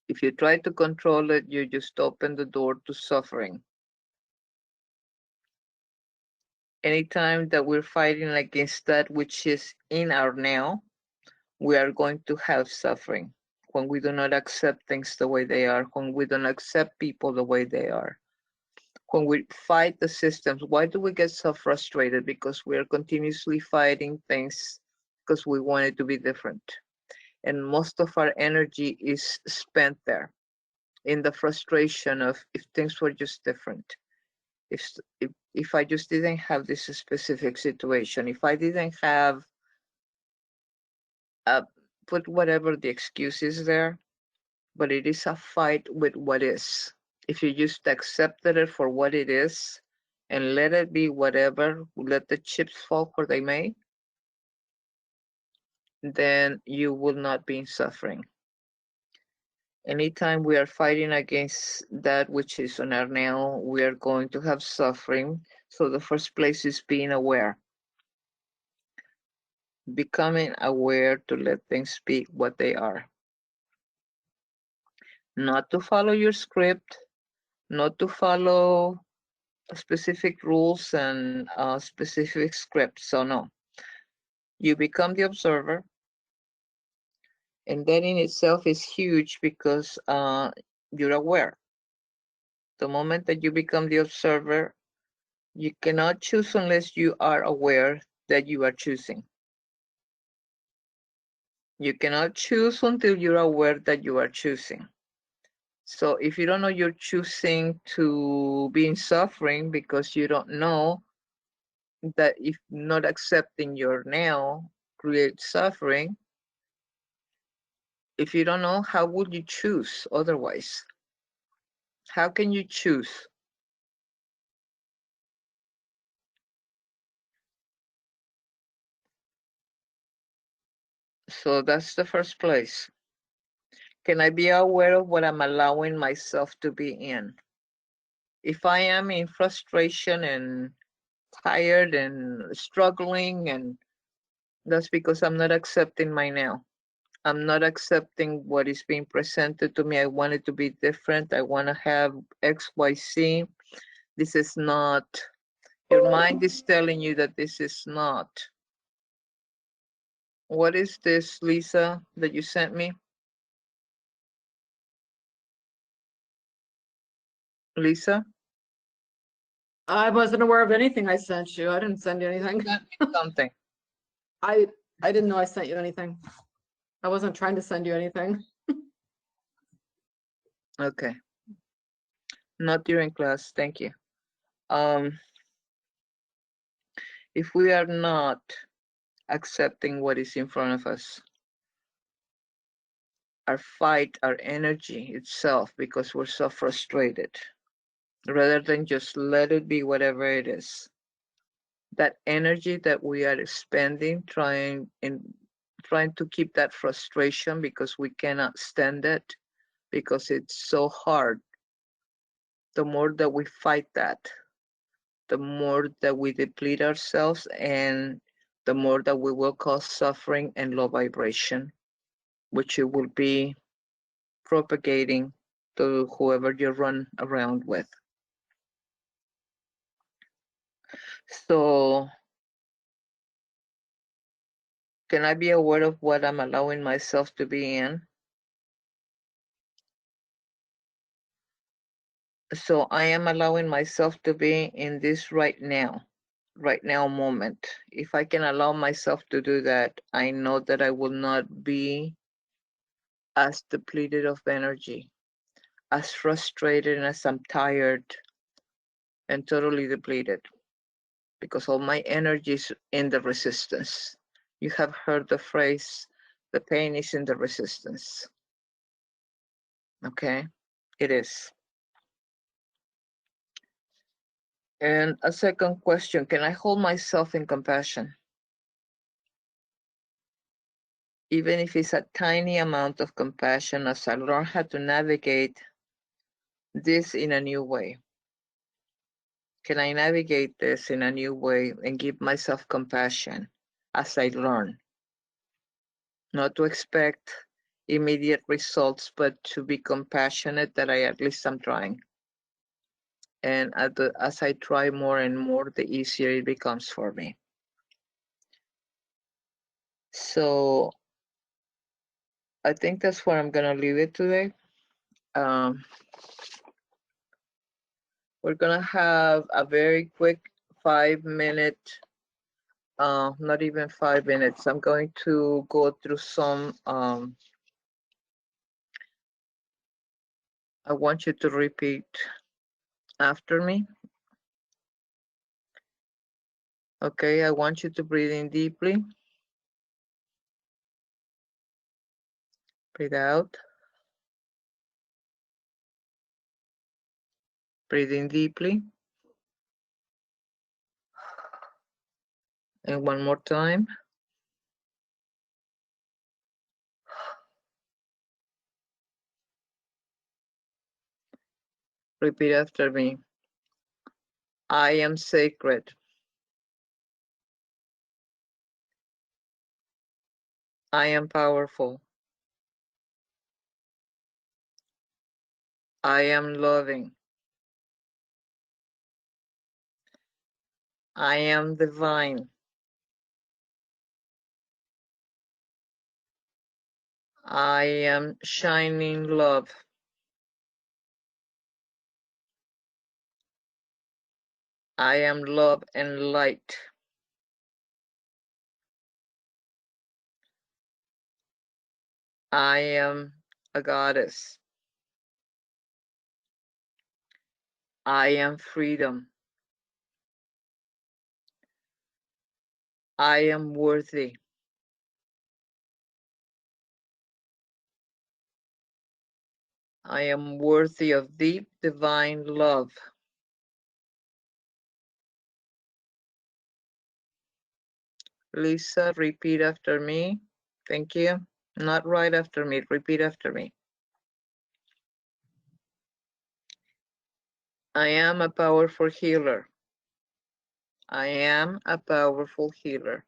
If you try to control it, you just open the door to suffering. Anytime that we're fighting against that which is in our now, we are going to have suffering. When we do not accept things the way they are, when we don't accept people the way they are, when we fight the systems. Why do we get so frustrated? Because we are continuously fighting things because we want it to be different. And most of our energy is spent there in the frustration of if things were just different. If I just didn't have this specific situation, if I didn't have put whatever the excuse is there, but it is a fight with what is. If you just accepted it for what it is and let it be whatever, let the chips fall where they may, then you will not be in suffering. Anytime we are fighting against that which is on our now, we are going to have suffering. So the first place is being aware. Becoming aware to let things be what they are. Not to follow your script, not to follow specific rules and specific scripts. So no, you become the observer, and that in itself is huge because you're aware. The moment that you become the observer, you cannot choose unless you are aware that you are choosing. You cannot choose until you're aware that you are choosing. So if you don't know you're choosing to be in suffering because you don't know that if not accepting your now creates suffering, If you don't know, how would you choose otherwise? How can you choose? So that's the first place. Can I be aware of what I'm allowing myself to be in? If I am in frustration and tired and struggling, and that's because I'm not accepting my now. I'm not accepting what is being presented to me. I want it to be different. I want to have X, Y, Z. This is not, your mind is telling you that this is not. What is this, Lisa, that you sent me? Lisa? I wasn't aware of anything I sent you. I didn't send you anything. Sent me something. I didn't know I sent you anything. I wasn't trying to send you anything. Okay. Not during class. Thank you. If we are not accepting what is in front of us, our fight, our energy itself, because we're so frustrated, rather than just let it be whatever it is, that energy that we are spending trying to keep that frustration because we cannot stand it, because it's so hard, the more that we fight that, the more that we deplete ourselves, and the more that we will cause suffering and low vibration, which it will be propagating to whoever you run around with. So can I be aware of what I'm allowing myself to be in? So I am allowing myself to be in this right now moment. If I can allow myself to do that, I know that I will not be as depleted of energy, as frustrated, and as I'm tired and totally depleted, because all my energy is in the resistance. You have heard the phrase, the pain is in the resistance. Okay, it is. And a second question, can I hold myself in compassion? Even if it's a tiny amount of compassion, as I learn how to navigate this in a new way. Can I navigate this in a new way and give myself compassion as I learn? Not to expect immediate results, but to be compassionate that at least I'm trying. And as I try more and more, the easier it becomes for me. So I think that's where I'm gonna leave it today. We're gonna have a very quick 5-minute, not even 5 minutes. I'm going to go through some, I want you to repeat after me. Okay, I want you to breathe in deeply. Breathe out. Breathe in deeply. And one more time. Repeat after me. I am sacred. I am powerful. I am loving. I am divine. I am shining love. I am love and light. I am a goddess. I am freedom. I am worthy. I am worthy of deep divine love. Lisa, repeat after me. Thank you. Not right after me, repeat after me. I am a powerful healer. I am a powerful healer.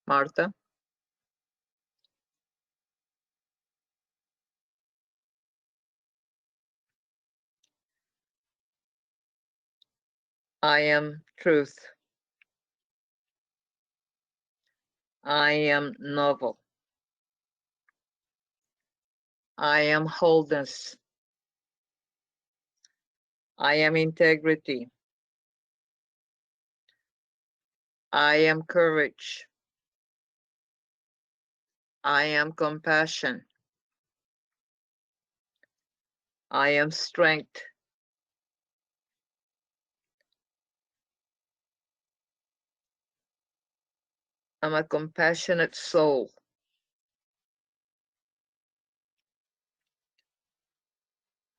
Martha. I am truth. I am noble. I am wholeness. I am integrity. I am courage. I am compassion. I am strength. I'm a compassionate soul.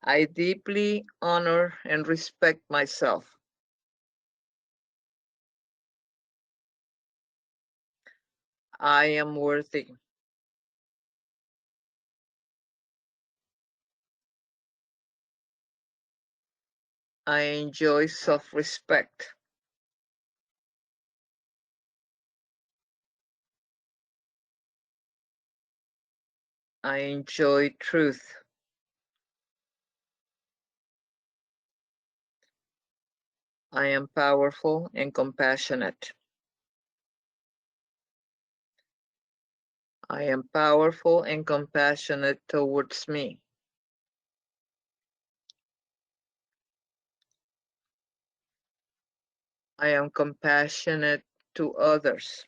I deeply honor and respect myself. I am worthy. I enjoy self-respect. I enjoy truth. I am powerful and compassionate. I am powerful and compassionate towards me. I am compassionate to others.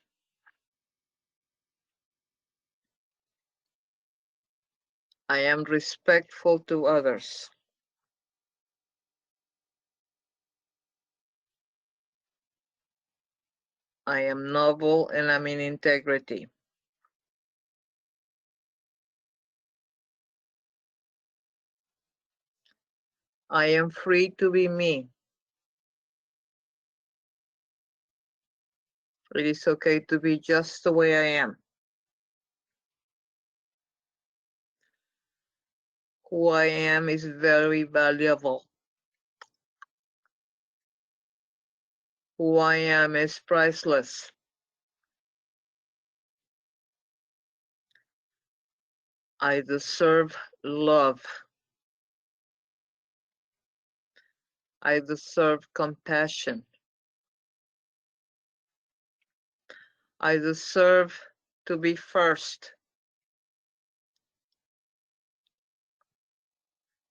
I am respectful to others. I am noble and I'm in integrity. I am free to be me. It is okay to be just the way I am. Who I am is very valuable. Who I am is priceless. I deserve love. I deserve compassion. I deserve to be first.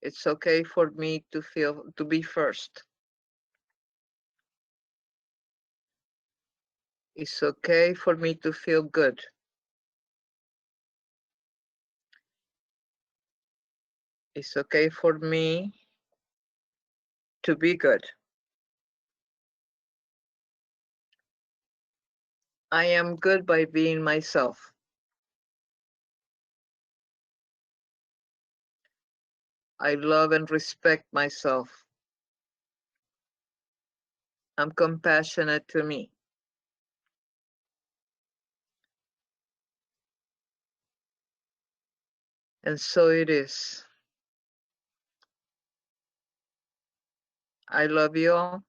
It's okay for me to be first. It's okay for me to feel good. It's okay for me to be good. I am good by being myself. I love and respect myself. I'm compassionate to me. And so it is. I love you all.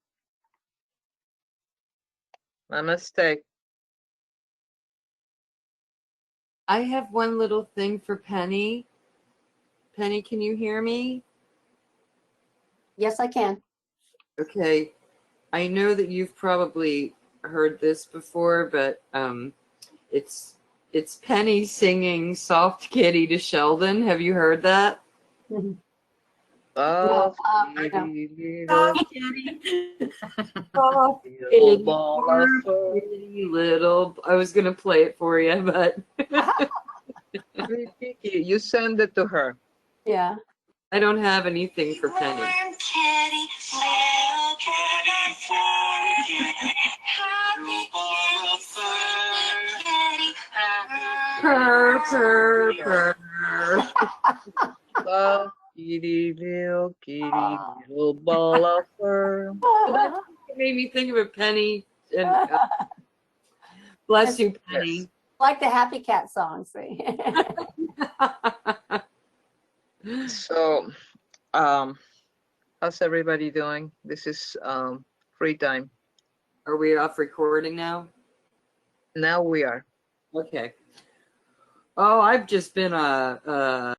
Namaste. I have one little thing for Penny. Penny, can you hear me? Yes, I can. Okay. I know that you've probably heard this before, but it's Penny singing Soft Kitty to Sheldon. Have you heard that? Soft No. kitty, Soft kitty. Soft little kitty, ball of warm, fur. pretty little. I was gonna play it for you, but You send it to her. Yeah. I don't have anything for Penny. Warm kitty, little kitty, happy kitty, Purr, purr, purr. Love Kitty, little ball of fur. It made me think of a Penny. And bless you, Penny. Like the Happy Cat song, see. So, how's everybody doing? This is free time. Are we off recording now? Now we are. Okay. Oh, I've just been